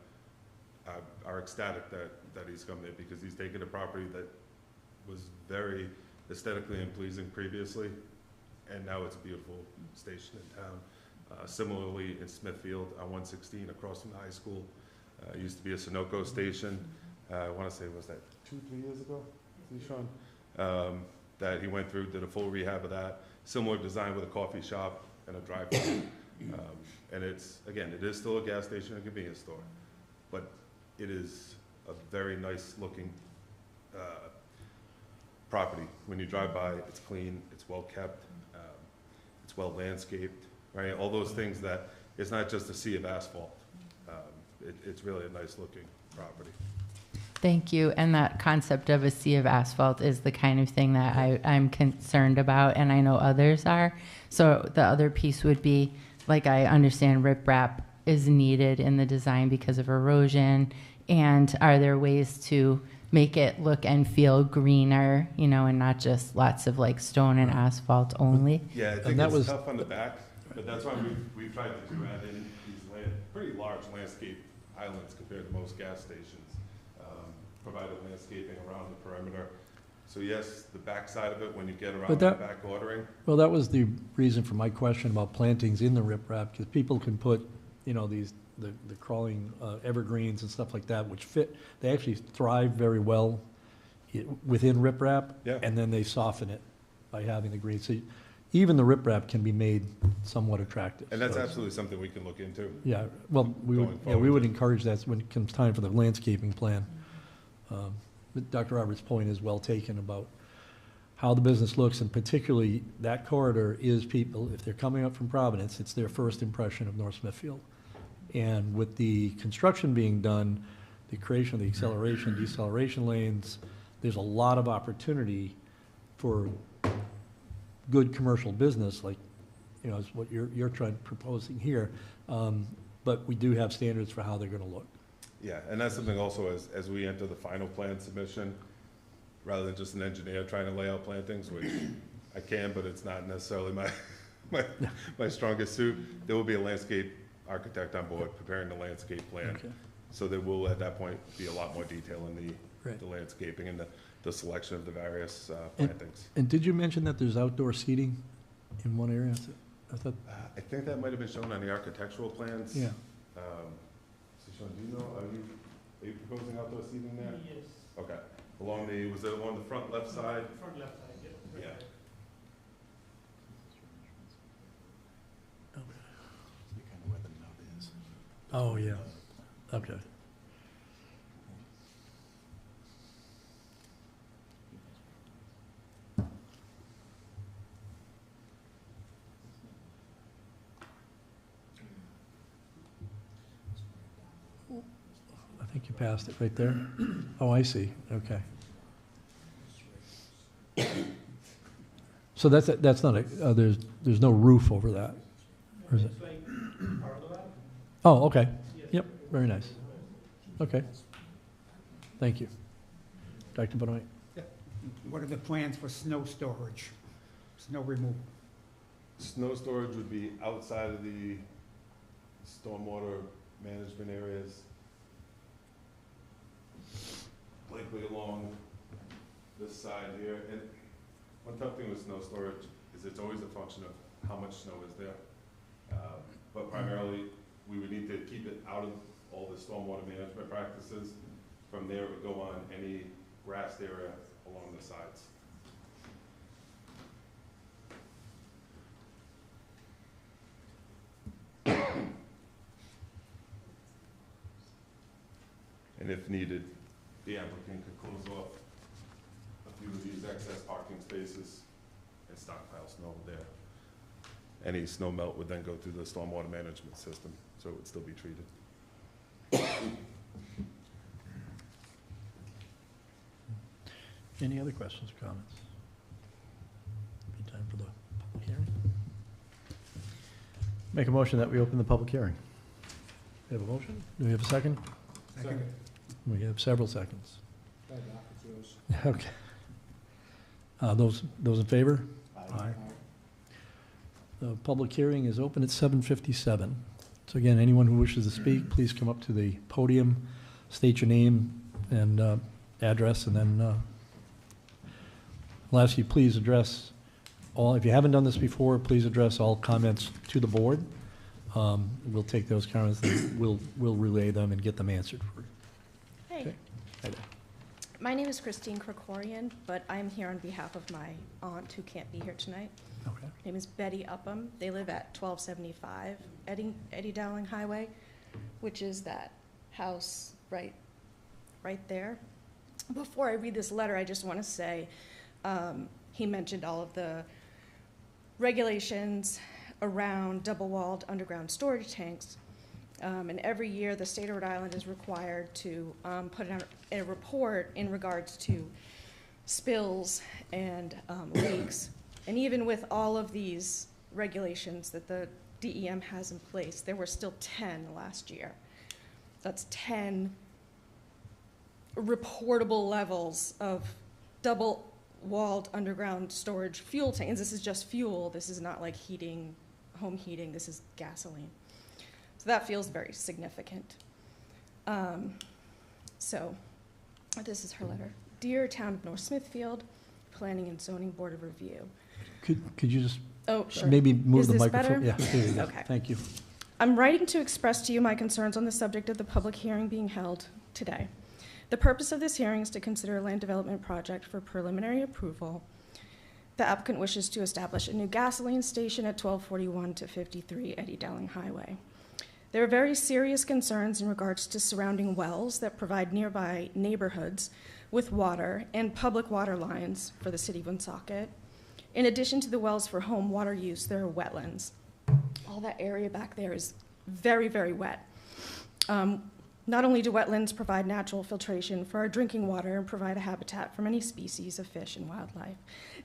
are ecstatic that he's come there, because he's taken a property that was very aesthetically unpleasing previously, and now it's a beautiful station in town. Similarly, in Smithfield on 116 across from the high school, it used to be a Sunoco station. I want to say, was that 2-3 years ago, Sean? That he went through, did a full rehab of that. Similar design with a coffee shop and a drive-thru. And it's, again, it is still a gas station and convenience store, but it is a very nice looking property. When you drive by, it's clean, it's well kept, it's well landscaped, right? All those things that, it's not just a sea of asphalt. It's really a nice looking property. Thank you. And that concept of a sea of asphalt is the kind of thing that I'm concerned about, and I know others are. So the other piece would be, like, I understand riprap is needed in the design because of erosion, and are there ways to make it look and feel greener, you know, and not just lots of like stone and asphalt only? Yeah, I And think that it's was- tough on the back, but that's why we've tried to add in these pretty large landscape islands compared to most gas stations. Provided landscaping around the perimeter. So yes, the back side of it, when you get around But the that- back ordering, Well, that was the reason for my question about plantings in the riprap, because people can put, you know, the crawling evergreens and stuff like that, which fit, they actually thrive very well within riprap. Yeah. And then they soften it by having the green. So even the riprap can be made somewhat attractive. and that's So- absolutely something we can look into. Yeah, well, we Going would forward. encourage that when it comes time for the landscaping plan. But Dr. Roberts' point is well taken about how the business looks, and particularly that corridor is people, if they're coming up from Providence, it's their first impression of North Smithfield. And with the construction being done, the creation of the acceleration, deceleration lanes, there's a lot of opportunity for good commercial business, like, you know, is what you're proposing here. But we do have standards for how they're gonna look. Yeah, and that's something also as we enter the final plan submission, rather than just an engineer trying to lay out plantings, which I can, but it's not necessarily my strongest suit. There will be a landscape architect on board preparing the landscape plan. Okay. So there will, at that point, be a lot more detail in Right. the landscaping and the selection of the various And- plantings. And did you mention that there's outdoor seating in one area? I thought, I think that might have been shown on the architectural plans. yeah. So Sean, do you know, are you proposing outdoor seating there? Yes, Okay, was it along the front left side? front left side, yeah. Yeah. Oh, yeah, okay. I think you passed it right there. Oh, I see, okay. So that's not there's no roof over that, or is it? It's like part of the valley. Oh, okay, Yes. yep, very nice. Okay. Thank you. Dr. Benoit? What are the plans for snow storage, snow removal? Snow storage would be outside of the stormwater management areas, likely along this side here. And one tough thing with snow storage is it's always a function of how much snow is there. But primarily, we would need to keep it out of all the stormwater management practices. From there, it would go on any grassed area along the sides. And if needed, the applicant could close off a few of these excess parking spaces and stockpile snow there. Any snow melt would then go through the stormwater management system, so it would still be treated. Any other questions or comments? Be time for the public hearing. Make a motion that we open the public hearing. We have a motion? Do we have a second? Second. We have several seconds. Okay. Those in favor? Aye. The public hearing is open at 7:57. So again, anyone who wishes to speak, please come up to the podium, state your name and address, and then I'll ask you, please address all, if you haven't done this before, please address all comments to the board. We'll take those comments, and we'll relay them and get them answered for you. Hey, Okay. Hi there. my name is Christine Krikorian, but I'm here on behalf of my aunt who can't be here tonight. Okay. Her name is Betty Upham. They live at 1275 Eddie Dowling Highway, which is that house right there. Before I read this letter, I just want to say, he mentioned all of the regulations around double-walled underground storage tanks. And every year, the state of Rhode Island is required to put out a report in regards to spills and leaks. And even with all of these regulations that the DEM has in place, there were still 10 last year. That's 10 reportable levels of double-walled underground storage fuel tanks. This is just fuel. This is not like heating, home heating. This is gasoline. So that feels very significant. So this is her letter. Dear Town of North Smithfield, Planning and Zoning Board of Review. Could you just Oh, sure. maybe move Is the this microphone? better? Yeah, there you go. Okay. Thank you. I'm writing to express to you my concerns on the subject of the public hearing being held today. The purpose of this hearing is to consider a land development project for preliminary approval. The applicant wishes to establish a new gasoline station at 1241 to 53 Eddie Dowling Highway. There are very serious concerns in regards to surrounding wells that provide nearby neighborhoods with water and public water lines for the city of Woonsocket. In addition to the wells for home water use, there are wetlands. All that area back there is very, very wet. Not only do wetlands provide natural filtration for our drinking water and provide a habitat for many species of fish and wildlife,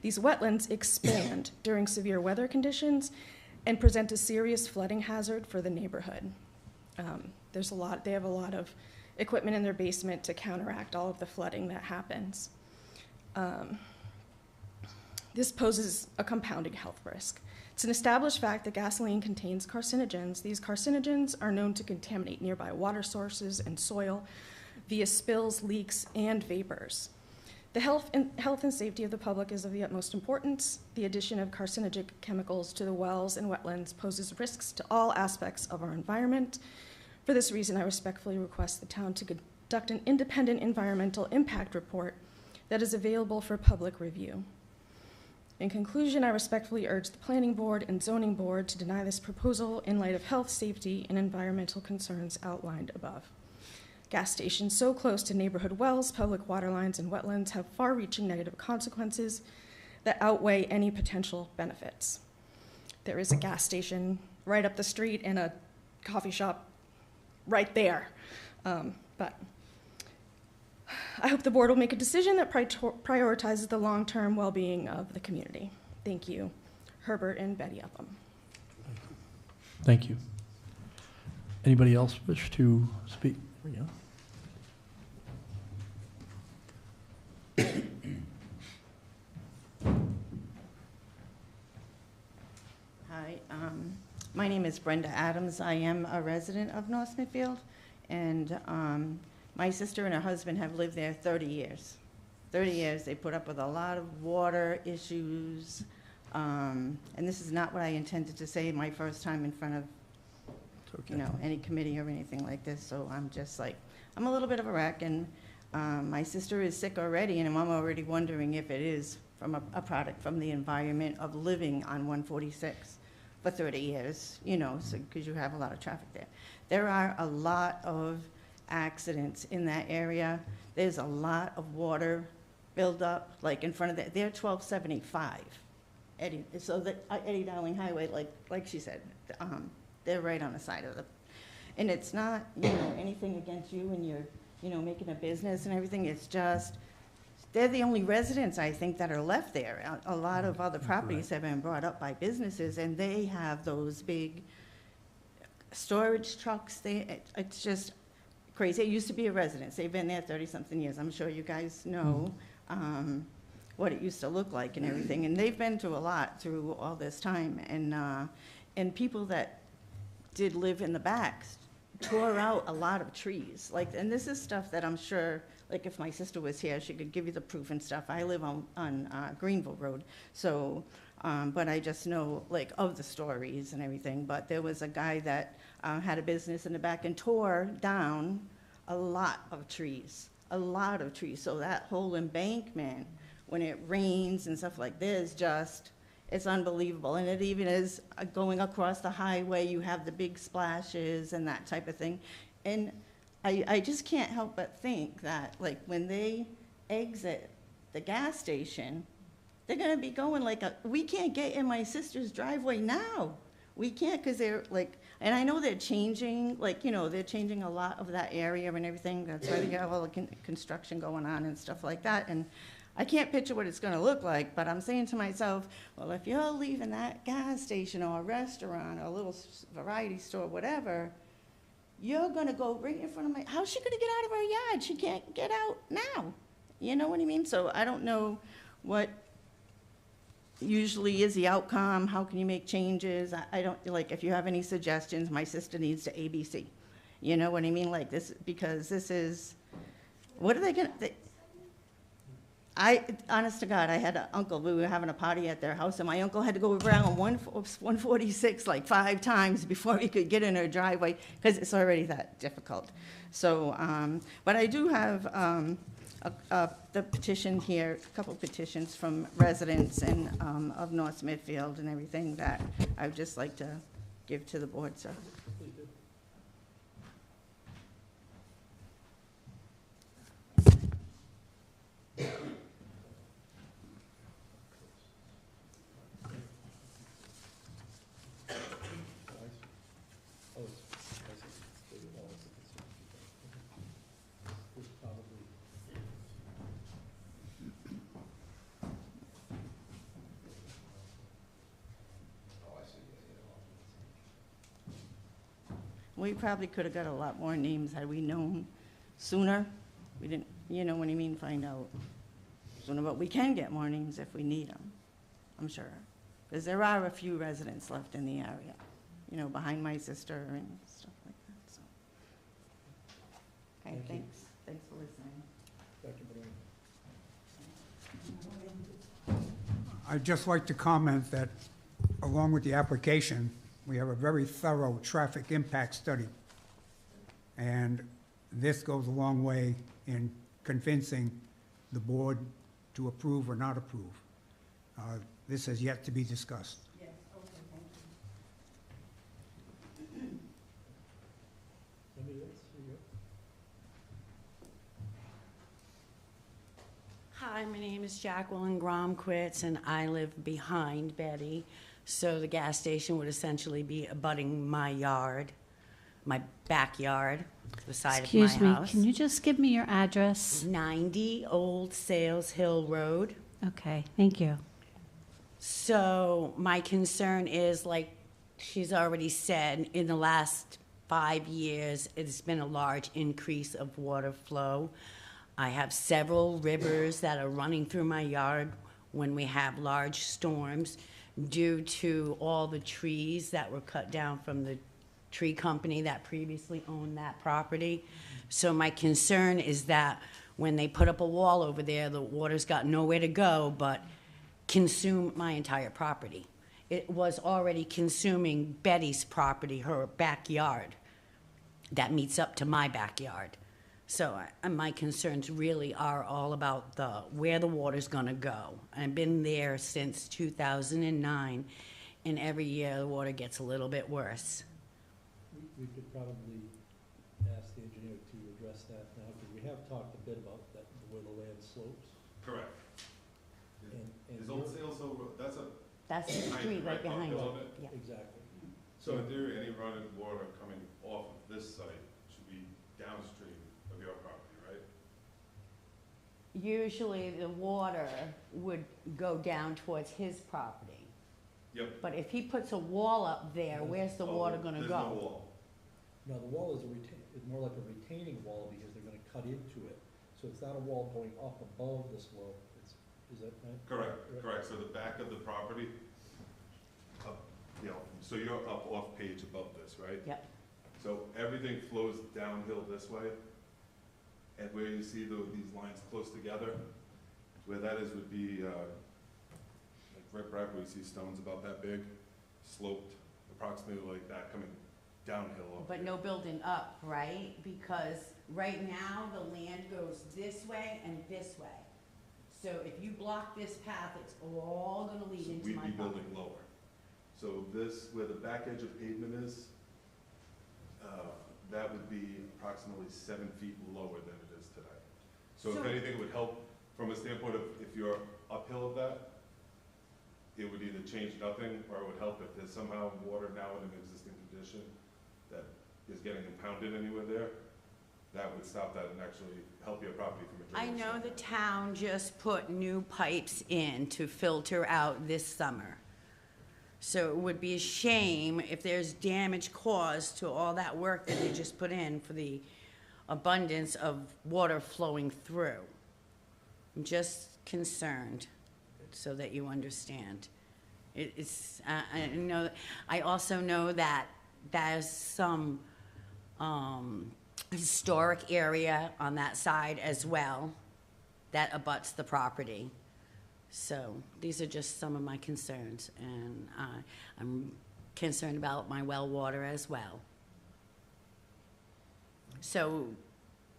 these wetlands expand during severe weather conditions and present a serious flooding hazard for the neighborhood. They have a lot of equipment in their basement to counteract all of the flooding that happens. This poses a compounding health risk. It's an established fact that gasoline contains carcinogens. These carcinogens are known to contaminate nearby water sources and soil via spills, leaks, and vapors. The health and safety of the public is of the utmost importance. The addition of carcinogenic chemicals to the wells and wetlands poses risks to all aspects of our environment. For this reason, I respectfully request the town to conduct an independent environmental impact report that is available for public review. In conclusion, I respectfully urge the Planning Board and Zoning Board to deny this proposal in light of health, safety, and environmental concerns outlined above. Gas stations so close to neighborhood wells, public water lines, and wetlands have far-reaching negative consequences that outweigh any potential benefits. There is a gas station right up the street and a coffee shop right there. But I hope the board will make a decision that prioritizes the long-term well-being of the community. Thank you. Herbert and Betty Upham. Thank you. Anybody else wish to speak? There we go. Hi, my name is Brenda Adams. I am a resident of North Smithfield, and my sister and her husband have lived there 30 years. 30 years. They put up with a lot of water issues, and this is not what I intended to say my first time in front of any committee or anything like this, so I'm just like, I'm a little bit of a wreck, and my sister is sick already, and I'm already wondering if it is from a product from the environment of living on 146 for 30 years, so because you have a lot of traffic there. There are a lot of accidents in that area. There's a lot of water buildup, like in front of that. They're 1275 Eddie, so the Eddie Dowling Highway, like she said, they're right on the side of the, and it's not, anything against you and you're, making a business and everything. It's just, they're the only residents, I think, that are left there. A lot of other properties have been brought up by businesses, and they have those big storage trucks. It's just crazy. It used to be a residence. They've been there 30-something years. I'm sure you guys know what it used to look like and everything. And they've been through a lot through all this time. And people that did live in the back tore out a lot of trees. And this is stuff that I'm sure, like if my sister was here, she could give you the proof and stuff. I live on Greenville Road, so, but I just know of the stories and everything. But there was a guy that had a business in the back and tore down a lot of trees. So that whole embankment, when it rains and stuff like this, it's unbelievable. And it even is going across the highway, you have the big splashes and that type of thing. And I just can't help but think that, when they exit the gas station, they're gonna be going we can't get in my sister's driveway now. We can't, because they're and I know they're changing, they're changing a lot of that area and everything. That's why they have all the construction going on and stuff like that. And I can't picture what it's gonna look like, but I'm saying to myself, well, if you're leaving that gas station or a restaurant or a little variety store, whatever, you're gonna go right in front of my, how's she gonna get out of her yard? She can't get out now. You know what I mean? So I don't know what usually is the outcome. How can you make changes? I don't, if you have any suggestions, my sister needs to ABC. You know what I mean? This, because this is, what are they gonna, honest to God, I had an uncle, we were having a party at their house, and my uncle had to go around 146 5 times before he could get in her driveway, because it's already that difficult. So, but I do have the petition here, a couple petitions from residents and of North Smithfield and everything that I would just like to give to the board, so. We probably could have got a lot more names had we known sooner. We didn't, you know what I mean, find out sooner, but we can get more names if we need them, I'm sure. Because there are a few residents left in the area, behind my sister and stuff like that, so. Okay, thanks. Thanks for listening. I'd just like to comment that along with the application, we have a very thorough traffic impact study. And this goes a long way in convincing the board to approve or not approve. This has yet to be discussed. Yes, okay, thank you. Hi, my name is Jacqueline Gromquist, and I live behind Betty. So the gas station would essentially be abutting my yard, my backyard, the side of my house. Excuse me, can you just give me your address? 90 Old Sales Hill Road. Okay, thank you. So my concern is, like she's already said, in the last 5 years, it's been a large increase of water flow. I have several rivers that are running through my yard when we have large storms, due to all the trees that were cut down from the tree company that previously owned that property. So my concern is that when they put up a wall over there, the water's got nowhere to go but consume my entire property. It was already consuming Betty's property, her backyard, that meets up to my backyard. So my concerns really are all about where the water's gonna go. I've been there since 2009, and every year the water gets a little bit worse. We could probably ask the engineer to address that now, because we have talked a bit about that, where the land slopes. Correct. And Is Old Sales Hill, that's a, That's the street right behind it. uphill of it? Yeah. Exactly. So in theory, any running water coming off of this site should be downstream of your property, right? Usually the water would go down towards his property. Yep. But if he puts a wall up there, where's the water gonna There's no go? wall. No, the wall is is more like a retaining wall, because they're gonna cut into it. So it's not a wall going up above the slope, is that right? Correct. So the back of the property, up, so you're up off page above this, right? Yep. So everything flows downhill this way. And where you see these lines close together, where that is would be, like right where you see stones about that big, sloped approximately like that coming downhill. up But here. no building up, right? Because right now, the land goes this way and this way. So if you block this path, it's all gonna lead So into we'd my be property. building lower. So this, where the back edge of pavement is, that would be approximately 7 feet lower than it is today. So if So- anything, it would help from a standpoint of if you're uphill of that, it would either change nothing, or it would help if there's somehow water now in an existing condition that is getting impounded anywhere there, that would stop that and actually help your property from a I drainage know the standpoint. town just put new pipes in to filter out this summer. So it would be a shame if there's damage caused to all that work that they just put in for the abundance of water flowing through. I'm just concerned, so that you understand. I also know that there's some historic area on that side as well that abuts the property. So these are just some of my concerns, and I'm concerned about my well water as well. So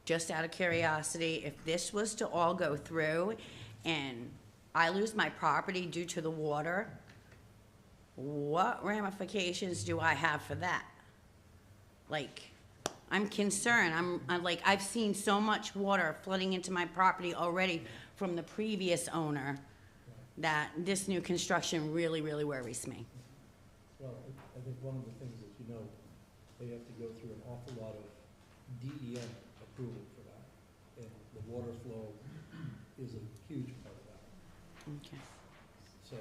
just out of curiosity, if this was to all go through and I lose my property due to the water, what ramifications do I have for that? Like, I'm concerned. I've seen so much water flooding into my property already from the previous owner that this new construction really, really worries me. Well, I think one of the things that you know, they have to go through an awful lot of DEM approval for that. And the water flow is a huge part of that. Okay. So,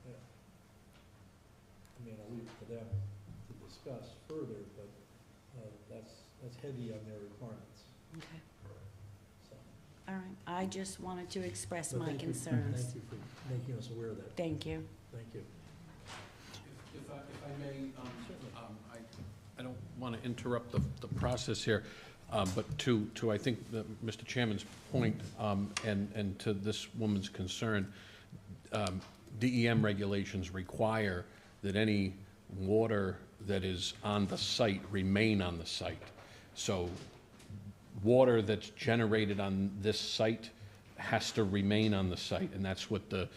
yeah. I mean, I'll leave it to them to discuss further, but that's heavy on their requirements, Okay. so. All right. I just wanted to express But my thank you- concerns. Thank you for making us aware of that. Thank you. Thank you. If I may, I don't want to interrupt the process here, but to I think, Mr. Chairman's point, and to this woman's concern, DEM regulations require that any water that is on the site remain on the site. So water that's generated on this site has to remain on the site, and that's what the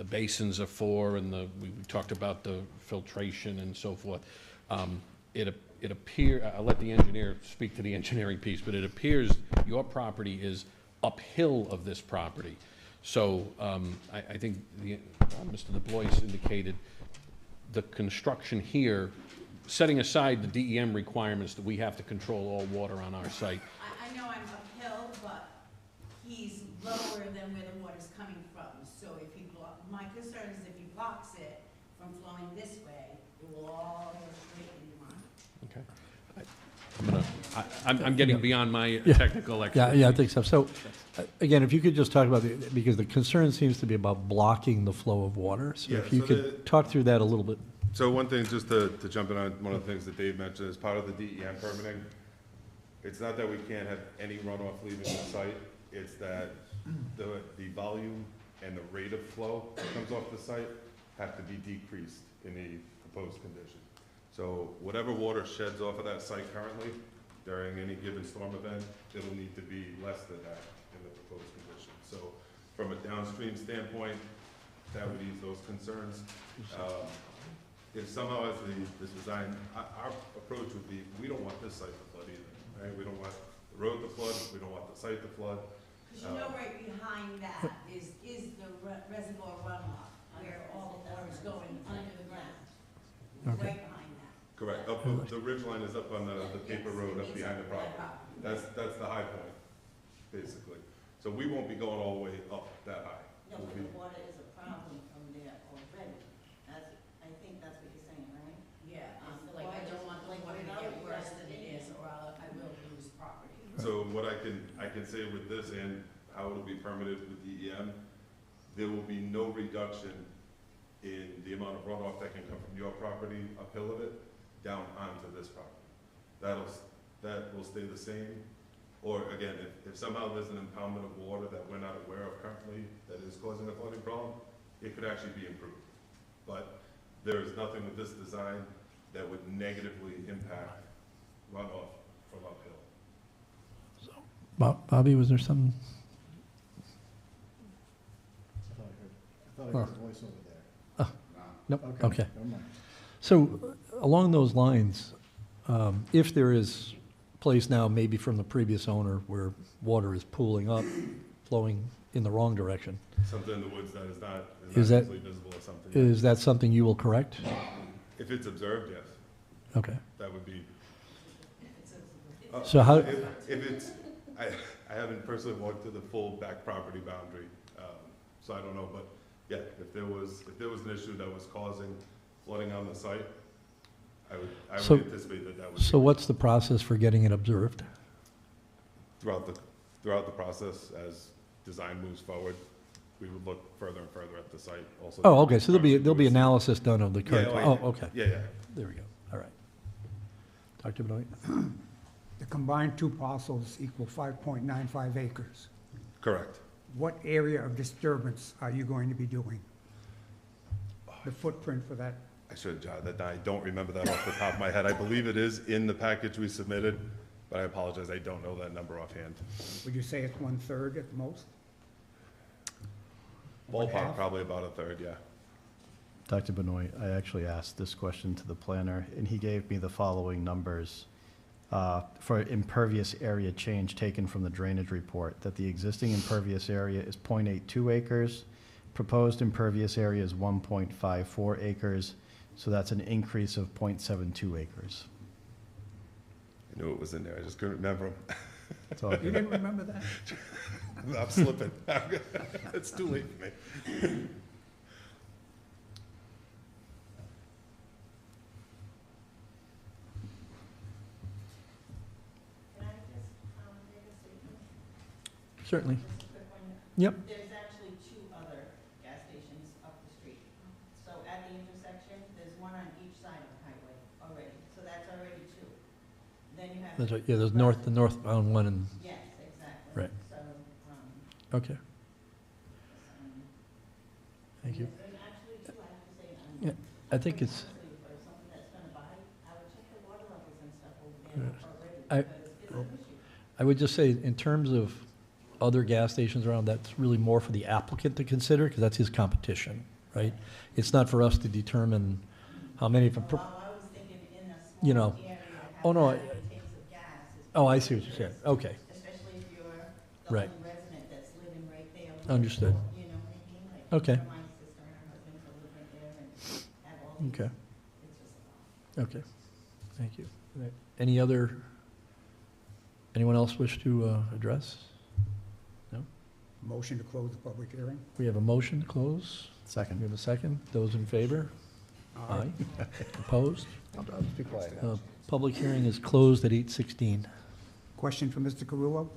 basins are for, and we talked about the filtration and so forth. It appear, I'll let the engineer speak to the engineering piece, but it appears your property is uphill of this property. So I think Mr. DeBlois indicated the construction here, setting aside the DEM requirements that we have to control all water on our site. I know I'm uphill, but he's lower than where the water's coming from. So if he my concern is if he blocks it from flowing this way, it will all go straight into mine. Okay. I'm getting beyond my technical expertise. Yeah, I think so. So, again, if you could just talk about, because the concern seems to be about blocking the flow of water. So Yeah, if you so could talk through that a little bit. So one thing, just to jump in on one of the things that Dave mentioned, as part of the DEM permitting, it's not that we can't have any runoff leaving the site, it's that the volume and the rate of flow that comes off the site have to be decreased in the proposed condition. So whatever water sheds off of that site currently, during any given storm event, it'll need to be less than that in the proposed condition. So from a downstream standpoint, that would ease those concerns. if somehow as this design, our approach would be, we don't want this site to flood either, right? We don't want the road to flood, we don't want the site to flood. Because you know right behind that is the reservoir runoff, where all the water is going under the ground. Okay. Right behind that. Correct, the ridge line is up on the paper road up behind the property. That's the high point, basically. So we won't be going all the way up that high. No, but the water is a problem from there already. I think that's what you're saying, right? Yeah, like I don't want the water to get worse than it is, or I will lose property. So what I can say with this and how it'll be permitted with DEM, there will be no reduction in the amount of runoff that can come from your property uphill of it down onto this property. That will stay the same. Or again, if somehow there's an impoundment of water that we're not aware of currently that is causing a flooding problem, it could actually be improved. But there is nothing with this design that would negatively impact runoff from uphill. Bobby, was there something? I thought I heard a voice over there. Nope, okay. Never mind. So along those lines, if there is place now, maybe from the previous owner, where water is pooling up, flowing in the wrong direction, Something in the woods that is not Is that- easily visible or something. is that something you will correct? If it's observed, yes, Okay. that would be. So how- If it's, I haven't personally walked to the full back property boundary, so I don't know, but yeah, if there was an issue that was causing flooding on the site, I would So- anticipate that would So be what's the process for getting it observed? throughout the process as design moves forward. We would look further and further at the site also. Oh, okay, so there'll be analysis done of the Yeah, current, oh, oh, okay, yeah, there we go, all right. Dr. Benoit? The combined two parcels equal 5.95 acres. correct. What area of disturbance are you going to be doing? The footprint for that? I should have jotted that down. I don't remember that off the top of my head. I believe it is in the package we submitted, but I apologize, I don't know that number offhand. Would you say it's 1/3 at the most? Ballpark, half? probably about a third, yeah. Dr. Benoit, I actually asked this question to the planner, and he gave me the following numbers. For impervious area change taken from the drainage report, that the existing impervious area is 0.82 acres, proposed impervious area is 1.54 acres, so that's an increase of 0.72 acres. I knew it was in there, I just couldn't remember them. That's all You good. didn't remember that? I'm slipping. It's too late for me. Can I just, make a statement? Certainly. Just a quick one. Yep. There's actually two other gas stations up the street. So at the intersection, there's one on each side of the highway already, so that's already two. Then you have. That's right, yeah, there's the northbound one and, Yes, exactly. Right. So, okay, thank you. and actually, too, I have to say, Yeah, I think it's, for something that's gonna buy, I would check the water levels and stuff over Yeah. there already, I- because it's an issue. I would just say, in terms of other gas stations around, that's really more for the applicant to consider, because that's his competition, right? It's not for us to determine how many of them, Well, I was thinking in a you small know, area, oh, no, having that many tanks of gas is. oh, I see what you're saying, okay, Especially if you're the Right. only resident that's living right there. Understood. You know what I mean? Like, Okay. for my sister and her husband to live right there and have all these. okay, It's just a lot. okay, thank you. Any other, anyone else wish to address? Motion to close the public hearing? We have a motion to close. We Second. have a second. Those in favor? Aye. Opposed? I'll just be quiet now. Public hearing is closed at 8:16. Question for Mr. Carullo?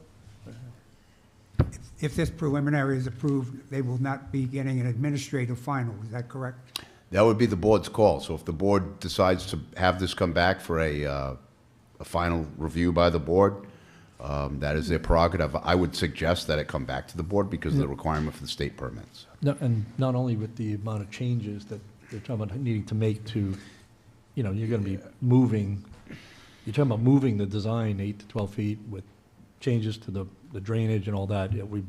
If this preliminary is approved, they will not be getting an administrative final, is that correct? That would be the board's call. So if the board decides to have this come back for a final review by the board, that is their prerogative. I would suggest that it come back to the board because of the requirement for the state permits. No, and not only with the amount of changes that they're talking about needing to make to, you know, you're gonna be moving, you're talking about moving the design 8 to 12 feet with changes to the drainage and all that. It would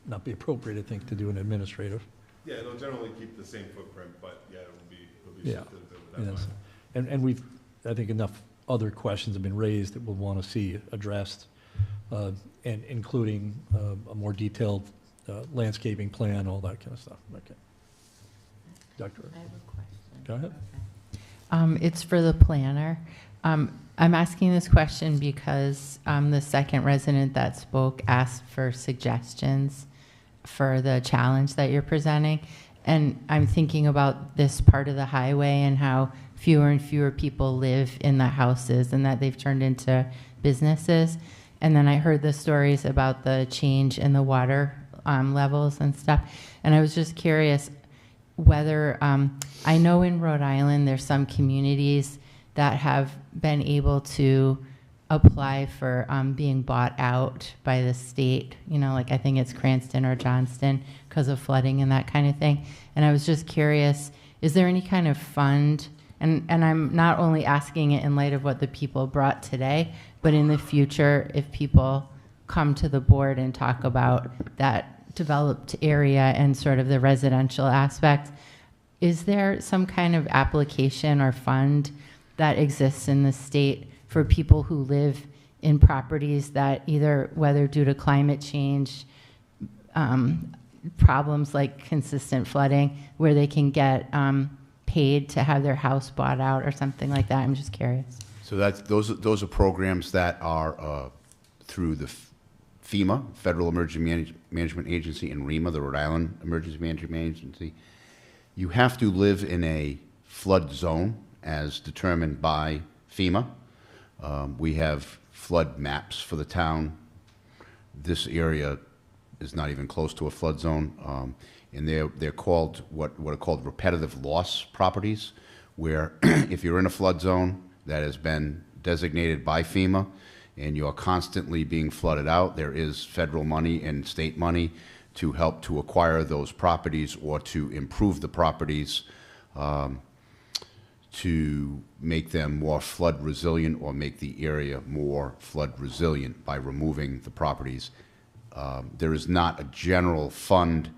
not be appropriate, I think, to do an administrative. Yeah, it'll generally keep the same footprint, but yeah, it'll be should Yeah. do. That's Yes. my- And we've, I think enough other questions have been raised that we'll want to see addressed, and including a more detailed landscaping plan, all that kind of stuff. Okay. Doctor, I have a question. go ahead. It's for the planner. I'm asking this question because the second resident that spoke asked for suggestions for the challenge that you're presenting. And I'm thinking about this part of the highway and how fewer and fewer people live in the houses and that they've turned into businesses. And then I heard the stories about the change in the water levels and stuff. And I was just curious whether, I know in Rhode Island, there's some communities that have been able to apply for being bought out by the state, you know, like I think it's Cranston or Johnston because of flooding and that kind of thing. And I was just curious, is there any kind of fund, and I'm not only asking it in light of what the people brought today, but in the future, if people come to the board and talk about that developed area and sort of the residential aspect, is there some kind of application or fund that exists in the state for people who live in properties that either, whether due to climate change, problems like consistent flooding, where they can get paid to have their house bought out or something like that? I'm just curious. So those are programs that are through the FEMA, Federal Emergency Management Agency, and REMA, the Rhode Island Emergency Management Agency. You have to live in a flood zone as determined by FEMA. We have flood maps for the town. This area is not even close to a flood zone, and they're called what are called repetitive loss properties, where if you're in a flood zone that has been designated by FEMA and you're constantly being flooded out, there is federal money and state money to help to acquire those properties or to improve the properties, to make them more flood resilient or make the area more flood resilient by removing the properties. There is not a general fund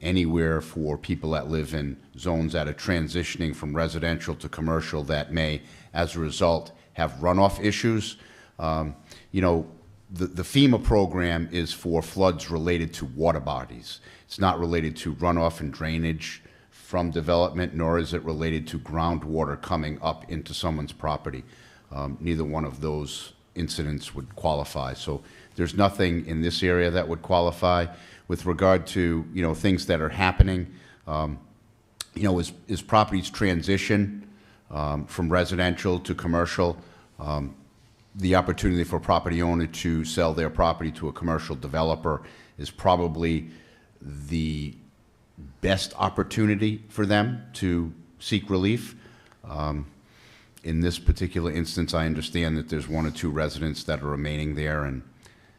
anywhere for people that live in zones that are transitioning from residential to commercial that may, as a result, have runoff issues. You know, the FEMA program is for floods related to water bodies. It's not related to runoff and drainage from development, nor is it related to groundwater coming up into someone's property. Neither one of those incidents would qualify. So there's nothing in this area that would qualify. With regard to, you know, things that are happening, you know, as properties transition from residential to commercial, the opportunity for a property owner to sell their property to a commercial developer is probably the best opportunity for them to seek relief. In this particular instance, I understand that there's 1 or 2 residents that are remaining there, and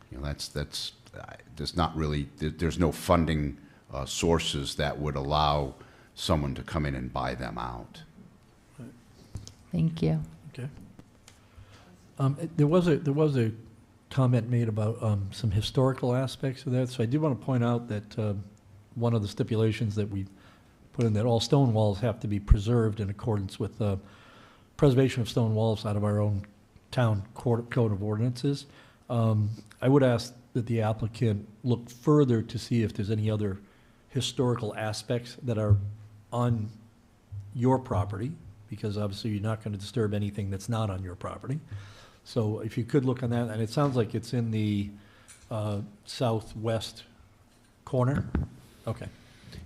you know there's not really there's no funding sources that would allow someone to come in and buy them out. Thank you. Okay. There was a comment made about some historical aspects of that, so I did want to point out that one of the stipulations that we put in, that all stone walls have to be preserved in accordance with the preservation of stone walls out of our own town code of ordinances. I would ask that the applicant look further to see if there's any other historical aspects that are on your property, because obviously you're not going to disturb anything that's not on your property. So if you could look on that, and it sounds like it's in the southwest corner. Okay.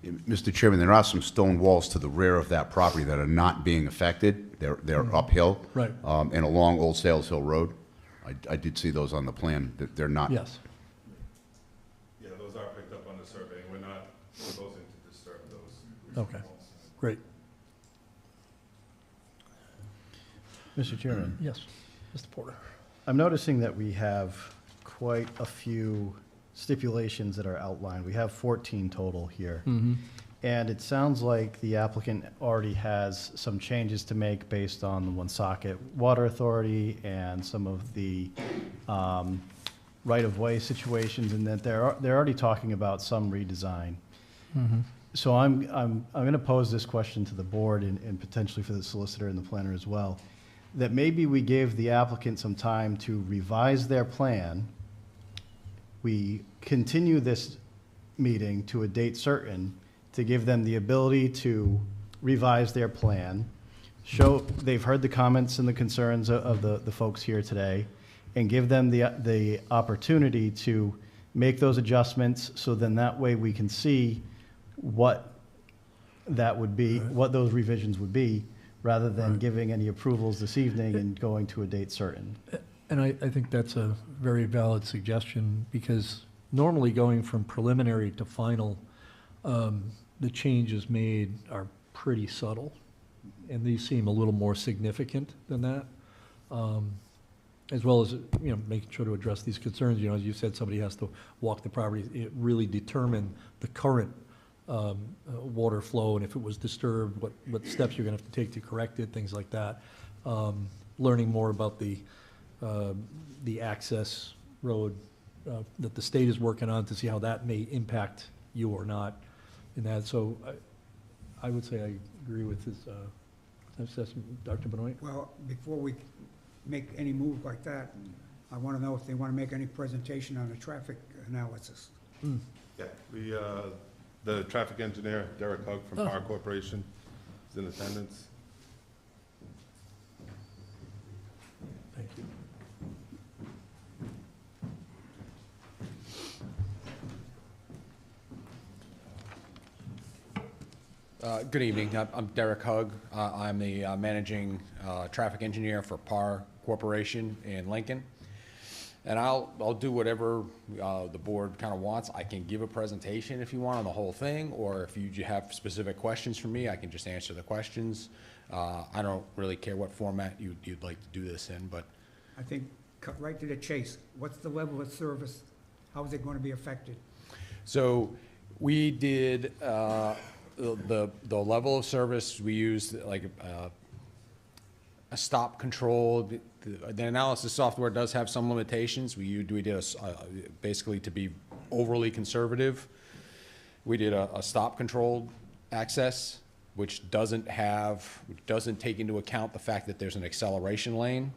Mr. Chairman, there are some stone walls to the rear of that property that are not being affected. They're uphill. Right. And along Old Sales Hill Road. I did see those on the plan. They're not. Yes. Yeah, those are picked up on the survey. We're not proposing to disturb those. Okay. Great. Mr. Chairman. Yes. Mr. Porter. I'm noticing that we have quite a few stipulations that are outlined. We have 14 total here. Mm-hmm. And it sounds like the applicant already has some changes to make based on the Woonsocket Water Authority and some of the right-of-way situations, and that they're already talking about some redesign. Mm-hmm. So I'm going to pose this question to the board and potentially for the solicitor and the planner as well, that maybe we give the applicant some time to revise their plan. We continue this meeting to a date certain to give them the ability to revise their plan, show they've heard the comments and the concerns of the folks here today, and give them the opportunity to make those adjustments, so then that way we can see what that would be, what those revisions would be, rather than giving any approvals this evening and going to a date certain. And I think that's a very valid suggestion, because normally going from preliminary to final, the changes made are pretty subtle, and these seem a little more significant than that. As well as, making sure to address these concerns. As you said, somebody has to walk the property, really determine the current water flow, and if it was disturbed, what steps you're gonna have to take to correct it, things like that. Learning more about the access road that the state is working on to see how that may impact you or not in that. So I would say I agree with his assessment, Dr. Benoit. Well, before we make any move like that, I want to know if they want to make any presentation on the traffic analysis. Yeah, the traffic engineer, Derek Hug from Power Corporation, is in attendance. Thank you. Good evening. I'm Derek Hug. I'm the managing traffic engineer for PAR Corporation in Lincoln. And I'll do whatever the board kind of wants. I can give a presentation if you want on the whole thing, or if you have specific questions for me, I can just answer the questions. I don't really care what format you'd like to do this in, but I think cut right to the chase. What's the level of service? How is it going to be affected? so we did the level of service. We used like a stop control. The analysis software does have some limitations. We did basically, to be overly conservative, we did a stop controlled access, which doesn't take into account the fact that there's an acceleration lane.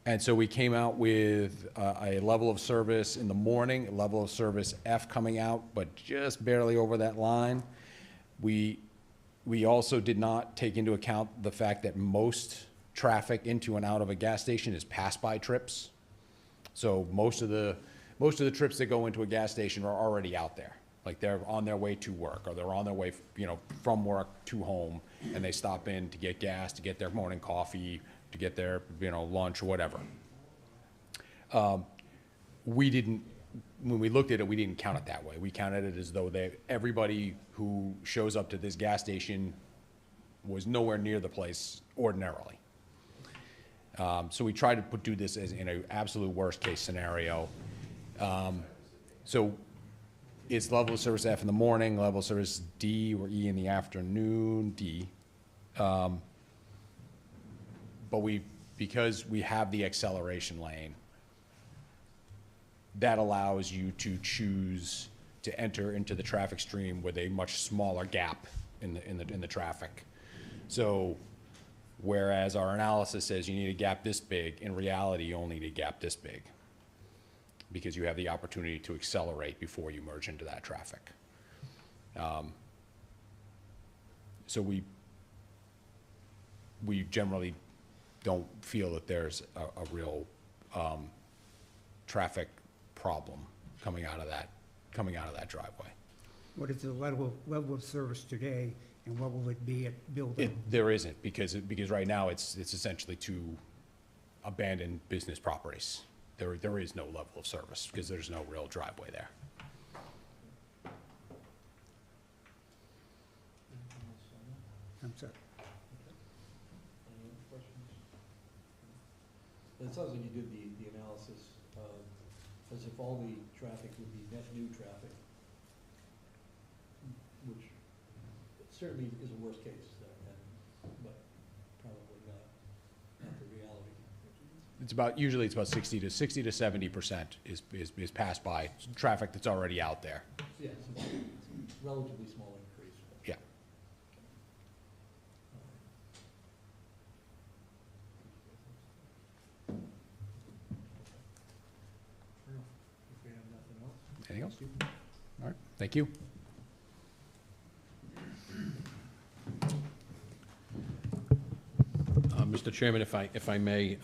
And so we came out with a level of service in the morning, a level of service F coming out, but just barely over that line. We also did not take into account the fact that most traffic into and out of a gas station is pass-by trips. So most of the trips that go into a gas station are already out there. Like they're on their way to work, or they're on their way, from work to home, and they stop in to get gas, to get their morning coffee, to get their, lunch or whatever. When we looked at it, we didn't count it that way. We counted it as though everybody who shows up to this gas station was nowhere near the place ordinarily. So we tried to do this as in an absolute worst case scenario. So it's level of service F in the morning, level of service D or E in the afternoon, D. But because we have the acceleration lane, that allows you to choose to enter into the traffic stream with a much smaller gap in the traffic. So whereas our analysis says you need a gap this big, in reality you only need a gap this big, because you have the opportunity to accelerate before you merge into that traffic. So we generally don't feel that there's a real traffic problem coming out of that driveway. What is the level of service today, and what will it be at building? There isn't, because right now it's essentially two abandoned business properties. There is no level of service because there's no real driveway there. I'm sorry. It sounds like you did the analysis as if all the traffic would be net new traffic, which certainly is a worst case, but probably not the reality. usually it's about 60 to 70% is passed by traffic that's already out there. Yes, it's a relatively small increase. Yeah. If we have nothing else. Anything else? All right, thank you. Mr. Chairman, if I may,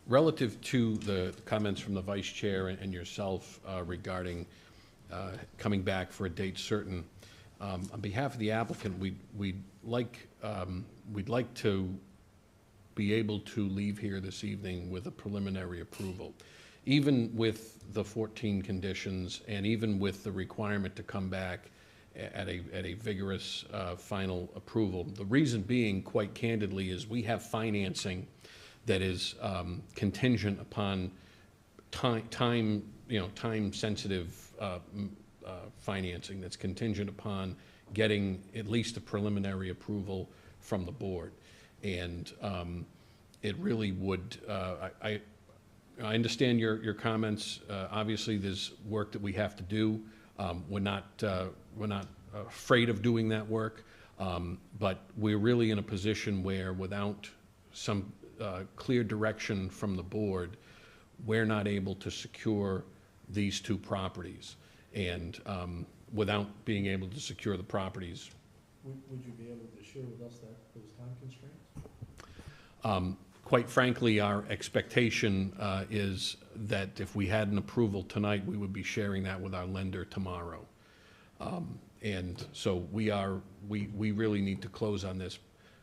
relative to the comments from the Vice Chair and yourself regarding coming back for a date certain, on behalf of the applicant, we'd like to be able to leave here this evening with a preliminary approval. Even with the 14 conditions and even with the requirement to come back at a vigorous final approval. The reason being, quite candidly, is we have financing that is contingent upon time-sensitive financing that's contingent upon getting at least a preliminary approval from the board. And it really would, I understand your comments. Obviously, there's work that we have to do. We're not afraid of doing that work, but we're really in a position where without some clear direction from the board, we're not able to secure these two properties. And without being able to secure the properties. Would you be able to share with us those time constraints? Quite frankly, our expectation is that if we had an approval tonight, we would be sharing that with our lender tomorrow. And so we really need to close on this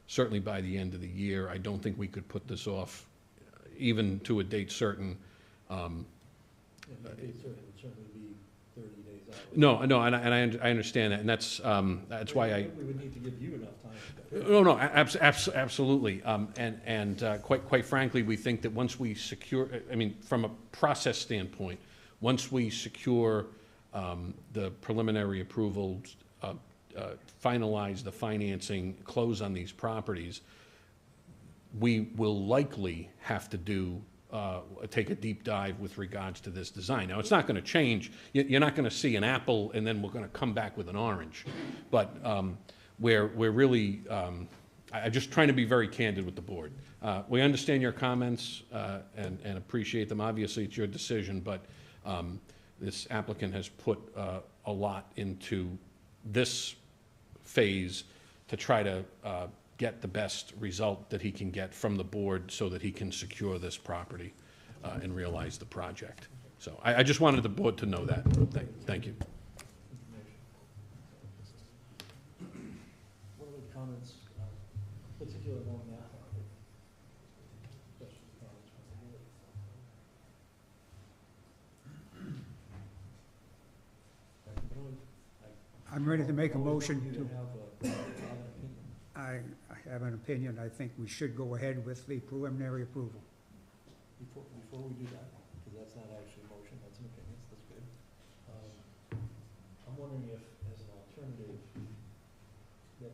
certainly by the end of the year. I don't think we could put this off even to a date certain. Date certain would certainly be 30 days out. No, and I understand that, and that's why I. We would need to give you enough time. No, absolutely. And quite frankly, we think that once we secure, I mean, from a process standpoint, once we secure the preliminary approval, finalize the financing, close on these properties, we will likely have to take a deep dive with regards to this design. Now, it's not going to change. You're not going to see an apple and then we're going to come back with an orange. But we're really, I'm just trying to be very candid with the board. We understand your comments and appreciate them. Obviously, it's your decision, but this applicant has put a lot into this phase to try to get the best result that he can get from the board so that he can secure this property and realize the project. So I just wanted the board to know that. Thank you. What are the comments, particularly on that property? Questions, comments from the board? I'm ready to make a motion You to, have an opinion. I have an opinion. I think we should go ahead with the preliminary approval. Before we do that, because that's not actually a motion, that's an opinion, so that's good. I'm wondering if, as an alternative, that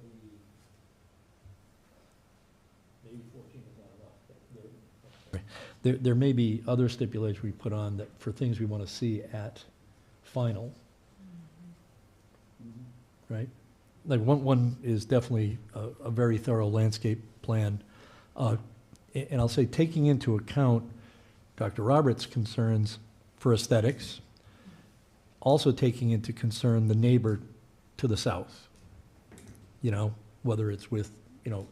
maybe 14 is not enough. There may be other stipulations we put on that for things we want to see at final. Right? Like one is definitely a very thorough landscape plan. And I'll say, taking into account Dr. Roberts' concerns for aesthetics, also taking into concern the neighbor to the south. You know, whether it's with,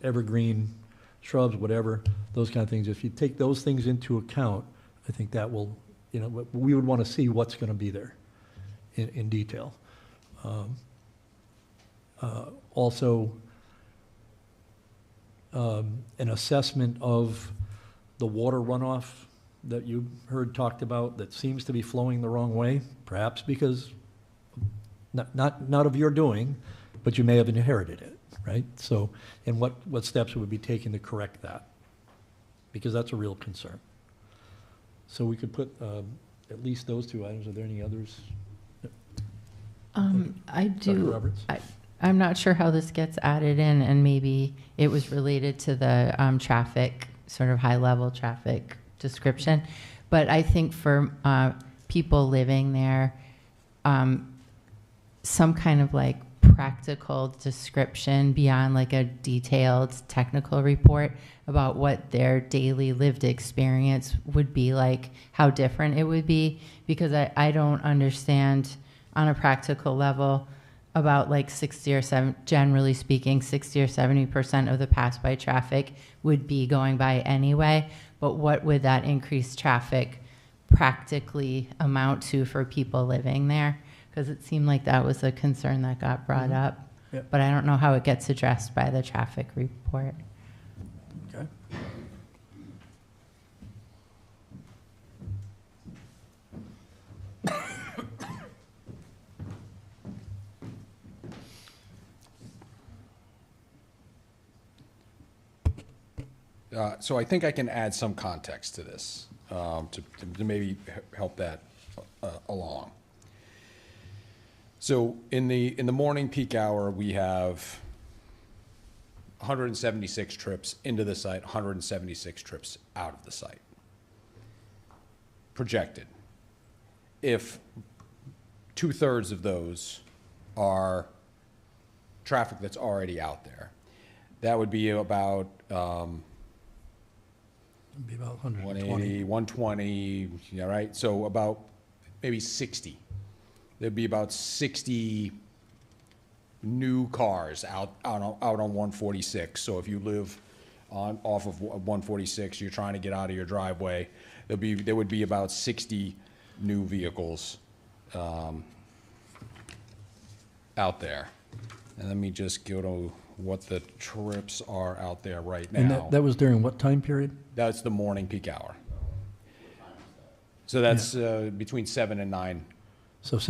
evergreen shrubs, whatever, those kind of things. If you take those things into account, I think that will, we would want to see what's going to be there in detail. Also, an assessment of the water runoff that you heard talked about that seems to be flowing the wrong way, perhaps because not of your doing, but you may have inherited it, right? So, and what steps would be taken to correct that? Because that's a real concern. So we could put at least those two items. Are there any others? I do. Dr. Roberts? I'm not sure how this gets added in, and maybe it was related to the traffic, sort of high-level traffic description. But I think for people living there, some kind of like practical description beyond like a detailed technical report about what their daily lived experience would be like, how different it would be, because I don't understand on a practical level about like 60 or 70, generally speaking, 60 or 70% of the pass-by traffic would be going by anyway, but what would that increased traffic practically amount to for people living there? Because it seemed like that was a concern that got brought up. Yep. But I don't know how it gets addressed by the traffic report. Okay. So I think I can add some context to this, to maybe help that along. So in the morning peak hour, we have 176 trips into the site, 176 trips out of the site. Projected. If 2/3 of those are traffic that's already out there, that would be about It'd be about 120. 180, 120, yeah, right? So about maybe 60. There'd be about 60 new cars out on 146. So if you live off of 146, you're trying to get out of your driveway, there would be about 60 new vehicles out there. And let me just go to what the trips are out there right now. And that was during what time period? That's the morning peak hour. So that's between 7 and 9. So it's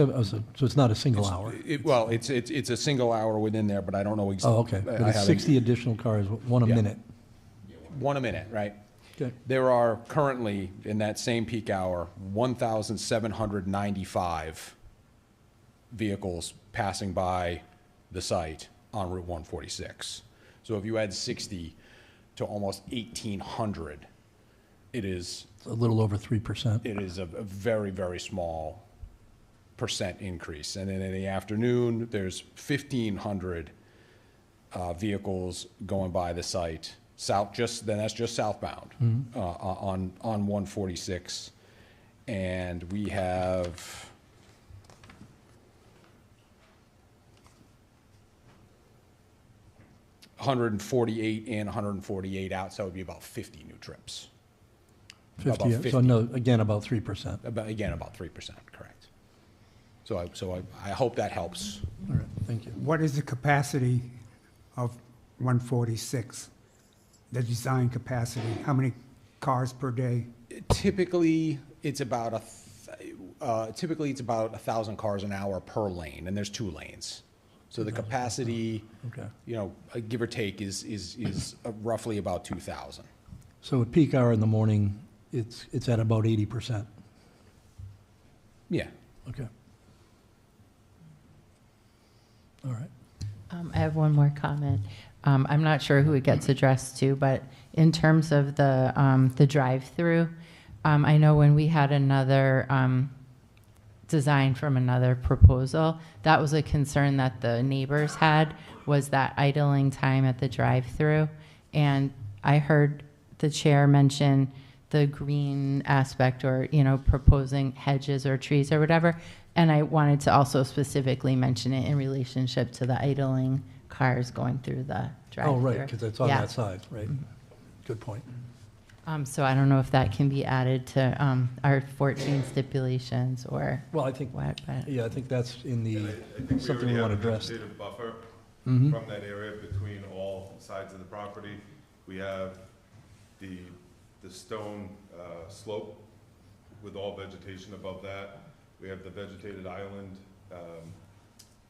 not a single hour? Well, it's a single hour within there, but I don't know exactly. Oh, okay. But it's 60 additional cars, one a minute? One a minute, right? Okay. There are currently, in that same peak hour, 1,795 vehicles passing by the site on Route 146. So if you add 60 to almost 1,800, it is A little over 3%. It is a very, very small percent increase. And then in the afternoon, there's 1,500 vehicles going by the site. That's just southbound on 146. And we have 148 in, 148 out, so it would be about 50 new trips. 50, About so 50. no, again, about 3%. About 3%, correct. So I hope that helps. All right, thank you. What is the capacity of 146? The design capacity? How many cars per day? Typically, it's about 1,000 cars an hour per lane, and there's 2 lanes. So the capacity, Okay. Give or take, is roughly about 2,000. So at peak hour in the morning, it's at about 80%? Yeah. Okay. All right. I have one more comment. I'm not sure who it gets addressed to, but in terms of the drive-through, I know when we had another design from another proposal, that was a concern that the neighbors had, was that idling time at the drive-through. And I heard the chair mention the green aspect, or, proposing hedges or trees or whatever. And I wanted to also specifically mention it in relationship to the idling cars going through the drive-through. Oh, right, because it's on Yeah. that side, right? Good point. So I don't know if that can be added to our 14 stipulations or Well, I think, what, but. yeah, I think that's in the, I think something we we already want have a addressed. vegetative buffer Mhm. from that area between all sides of the property. We have the stone slope with all vegetation above that. We have the vegetated island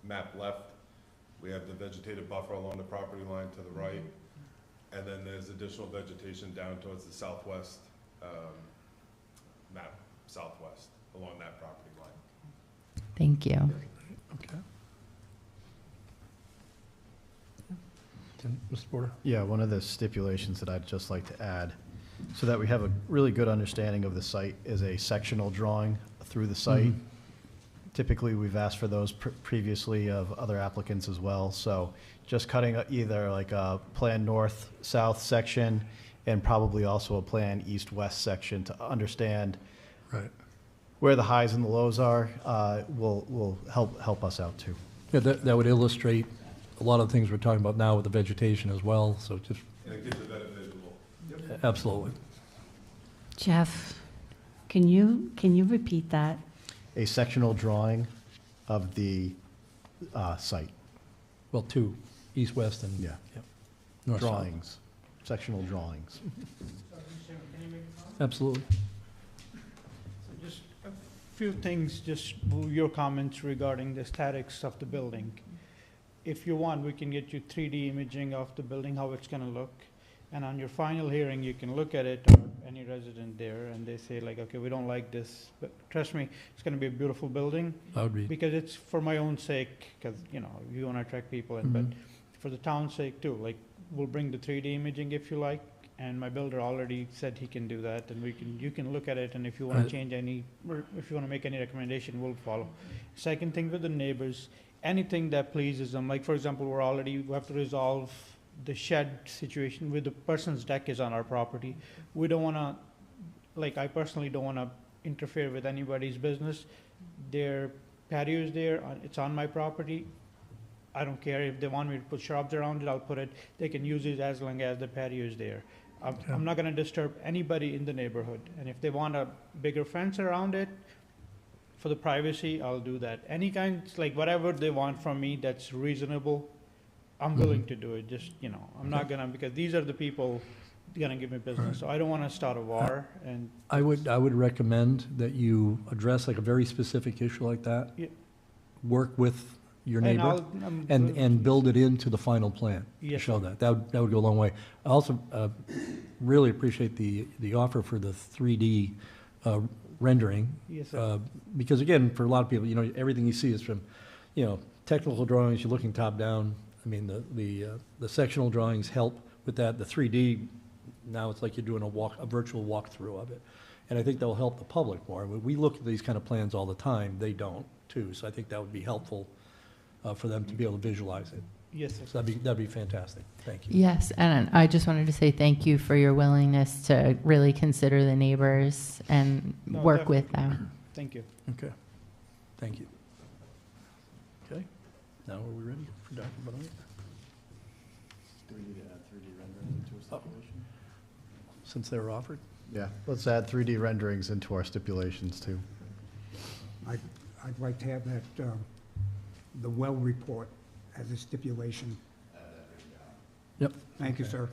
map left. We have the vegetative buffer along the property line to the right. And then there's additional vegetation down towards the southwest map, southwest, along that property line. Thank you. Okay. Mr. Porter? Yeah, one of the stipulations that I'd just like to add so that we have a really good understanding of the site, is a sectional drawing through the site. Typically, we've asked for those previously of other applicants as well. So just cutting either like a plan north-south section and probably also a plan east-west section to understand Right. where the highs and the lows are, will help us out too. Yeah, that would illustrate a lot of the things we're talking about now with the vegetation as well, so just, And it gives a better visual. absolutely. Jeff, can you repeat that? A sectional drawing of the site. Well, two, east, west, and. Yeah. Yep. North, south. Drawings, sectional drawings. Absolutely. So just a few things, just your comments regarding the statics of the building. If you want, we can get you 3D imaging of the building, how it's gonna look. And on your final hearing, you can look at it, or any resident there, and they say like, okay, we don't like this, but trust me, it's gonna be a beautiful building. That would be, Because it's for my own sake, because, you wanna attract people in, but for the town's sake too, like, we'll bring the 3D imaging if you like, and my builder already said he can do that, and you can look at it, and if you wanna Right. change any, or if you wanna make any recommendation, we'll follow. Second thing with the neighbors, anything that pleases them, like, for example, we have to resolve the shed situation with the person's deck is on our property. We don't wanna, like, I personally don't wanna interfere with anybody's business. Their patio's there, it's on my property. I don't care if they want me to put shrubs around it, I'll put it, they can use it as long as the patio is there. I'm not gonna disturb anybody in the neighborhood, and if they want a bigger fence around it, for the privacy, I'll do that. Any kinds, like, whatever they want from me that's reasonable, I'm willing to do it, just, I'm not gonna, because these are the people gonna give me business, so I don't wanna start a war, and. I would recommend that you address like a very specific issue like that. Yeah. Work with your And neighbor I'm and build it into the final plan to Yes, show sir. that. That would go a long way. I also really appreciate the offer for the 3D rendering. Yes, sir. Because again, for a lot of people, everything you see is from, technical drawings, you're looking top down. I mean, the sectional drawings help with that. The 3D, now it's like you're doing a virtual walkthrough of it. And I think that'll help the public more. We look at these kind of plans all the time. They don't, too. So I think that would be helpful for them to be able to visualize it. Yes, sir. So that'd be fantastic. Thank you. Yes, and I just wanted to say thank you for your willingness to really consider the neighbors and No, work with definitely. them. Thank you. Okay. Thank you. Okay. Now are we ready for Dr. Benoit? Do we need to add 3D renderings into a stipulation? Since they were offered? Yeah, let's add 3D renderings into our stipulations too. I'd like to have that, the well report as a stipulation. Yep. Thank you, sir.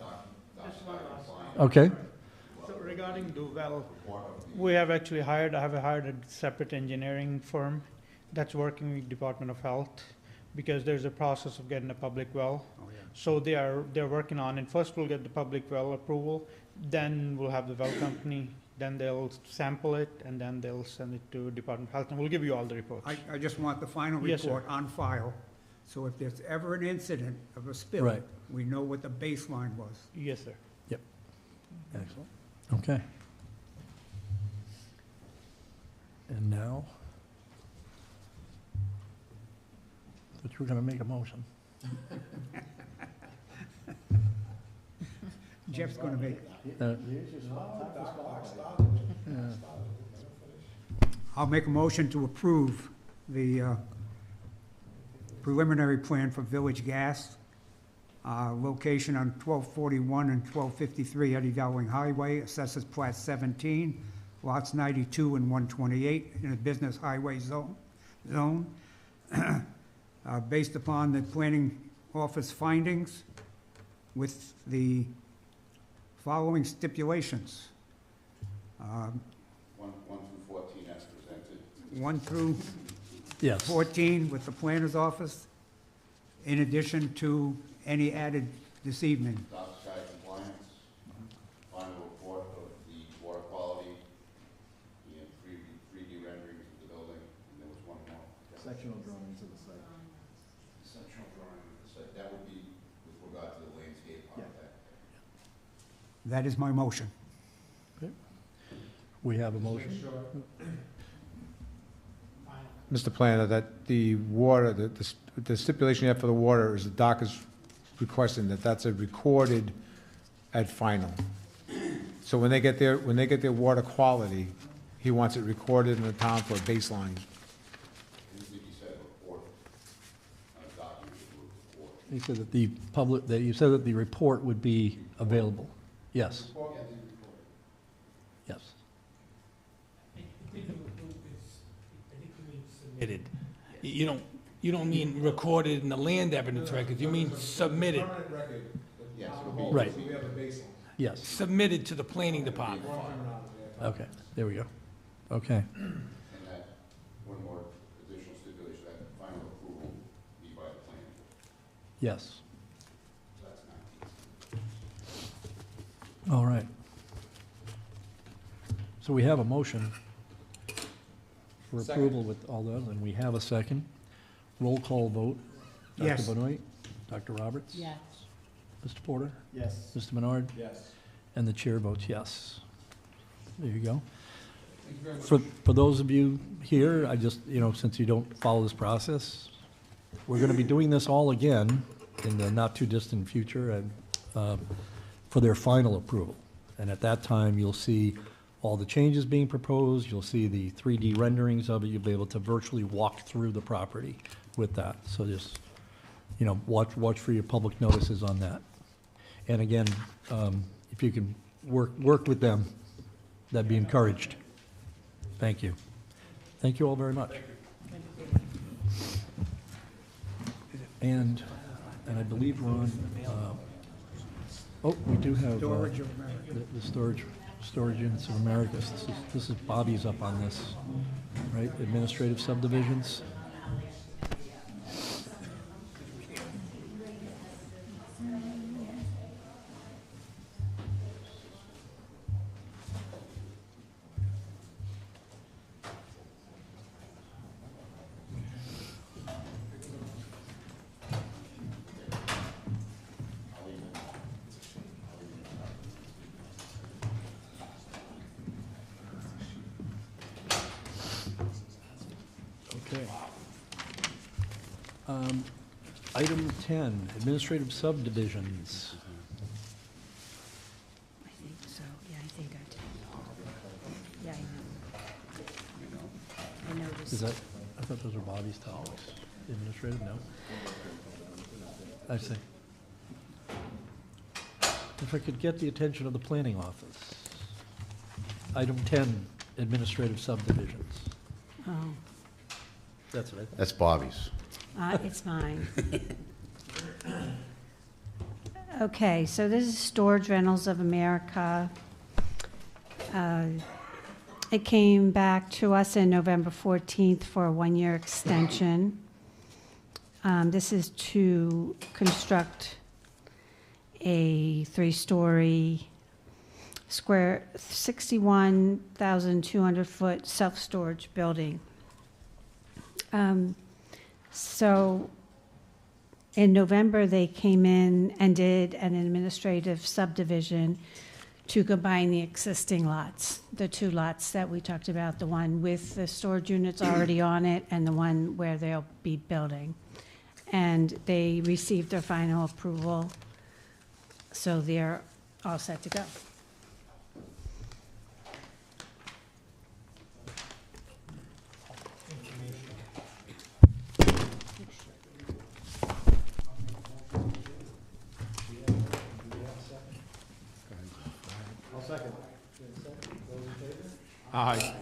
Okay. So regarding the well, I have hired a separate engineering firm that's working with Department of Health, because there's a process of getting a public well. Oh, yeah. So they're working on it. First, we'll get the public well approval, then we'll have the well company, then they'll sample it, and then they'll send it to Department of Health, and we'll give you all the reports. I just want the final Yes, sir. report on file, so if there's ever an incident of a spill, Right. we know what the baseline was. Yes, sir. Excellent. Okay. And now, that you were going to make a motion. Jeff's gonna make, I'll make a motion to approve the preliminary plan for Village Gas, location on 1241 and 1253 Eddie Dowling Highway, assessors plat 17, lots 92 and 128 in a business highway zone. Based upon the planning office findings with the following stipulations. 1 through 14 as presented. 1 through Yes. 14 with the planner's office, in addition to any added this evening. Dark sky compliance, final report of the water quality, and 3D renderings of the building, and there was one more. Sectional drawings of the site. Sectional drawing of the site, that would be with regard to the landscape architect. That is my motion. We have a motion. Mr. Planner, that the water, the stipulation you have for the water is the dock is requesting that that's a recorded at final. So when they get their water quality, he wants it recorded in the town for a baseline. He said that you said that the report would be available. Yes. Yes. I think you mean submitted. You don't mean recorded in the land evidence records, you mean submitted. Yes. Right. We have a baseline. Yes. Submitted to the planning department. Okay, there we go. Okay. And that, one more additional stipulation, that final approval be by the planning board. Yes. That's 19. All right. So we have a motion for approval with all those, and we have a second. Roll call vote. Yes. Dr. Benoit, Dr. Roberts? Yes. Mr. Porter? Yes. Mr. Menard? Yes. And the chair votes yes. There you go. For those of you here, I just, since you don't follow this process, we're going to be doing this all again in the not-too-distant future and for their final approval. And at that time, you'll see all the changes being proposed, you'll see the 3D renderings of it, you'll be able to virtually walk through the property with that. So just, watch for your public notices on that. And again, if you can work with them, that'd be encouraged. Thank you. Thank you all very much. And I believe we're on, we do have Storage of America. the storage units of America. This is Bobby's up on this, right? Administrative subdivisions. Okay. Item 10, administrative subdivisions. I think so, yeah, I think I did. Yeah, I know. I noticed. Is that, I thought those were Bobby's topics. Administrative, no? I see. If I could get the attention of the planning office. Item 10, administrative subdivisions. Oh, That's what I thought. That's Bobby's. it's mine. Okay, so this is Storage Rentals of America. It came back to us in November 14th for a one-year extension. This is to construct a three-story, 61,200-foot self-storage building. So in November, they came in and did an administrative subdivision to combine the existing lots, the two lots that we talked about, the one with the storage units already on it and the one where they'll be building. And they received their final approval, so they're all set to go. I'll second. Aye.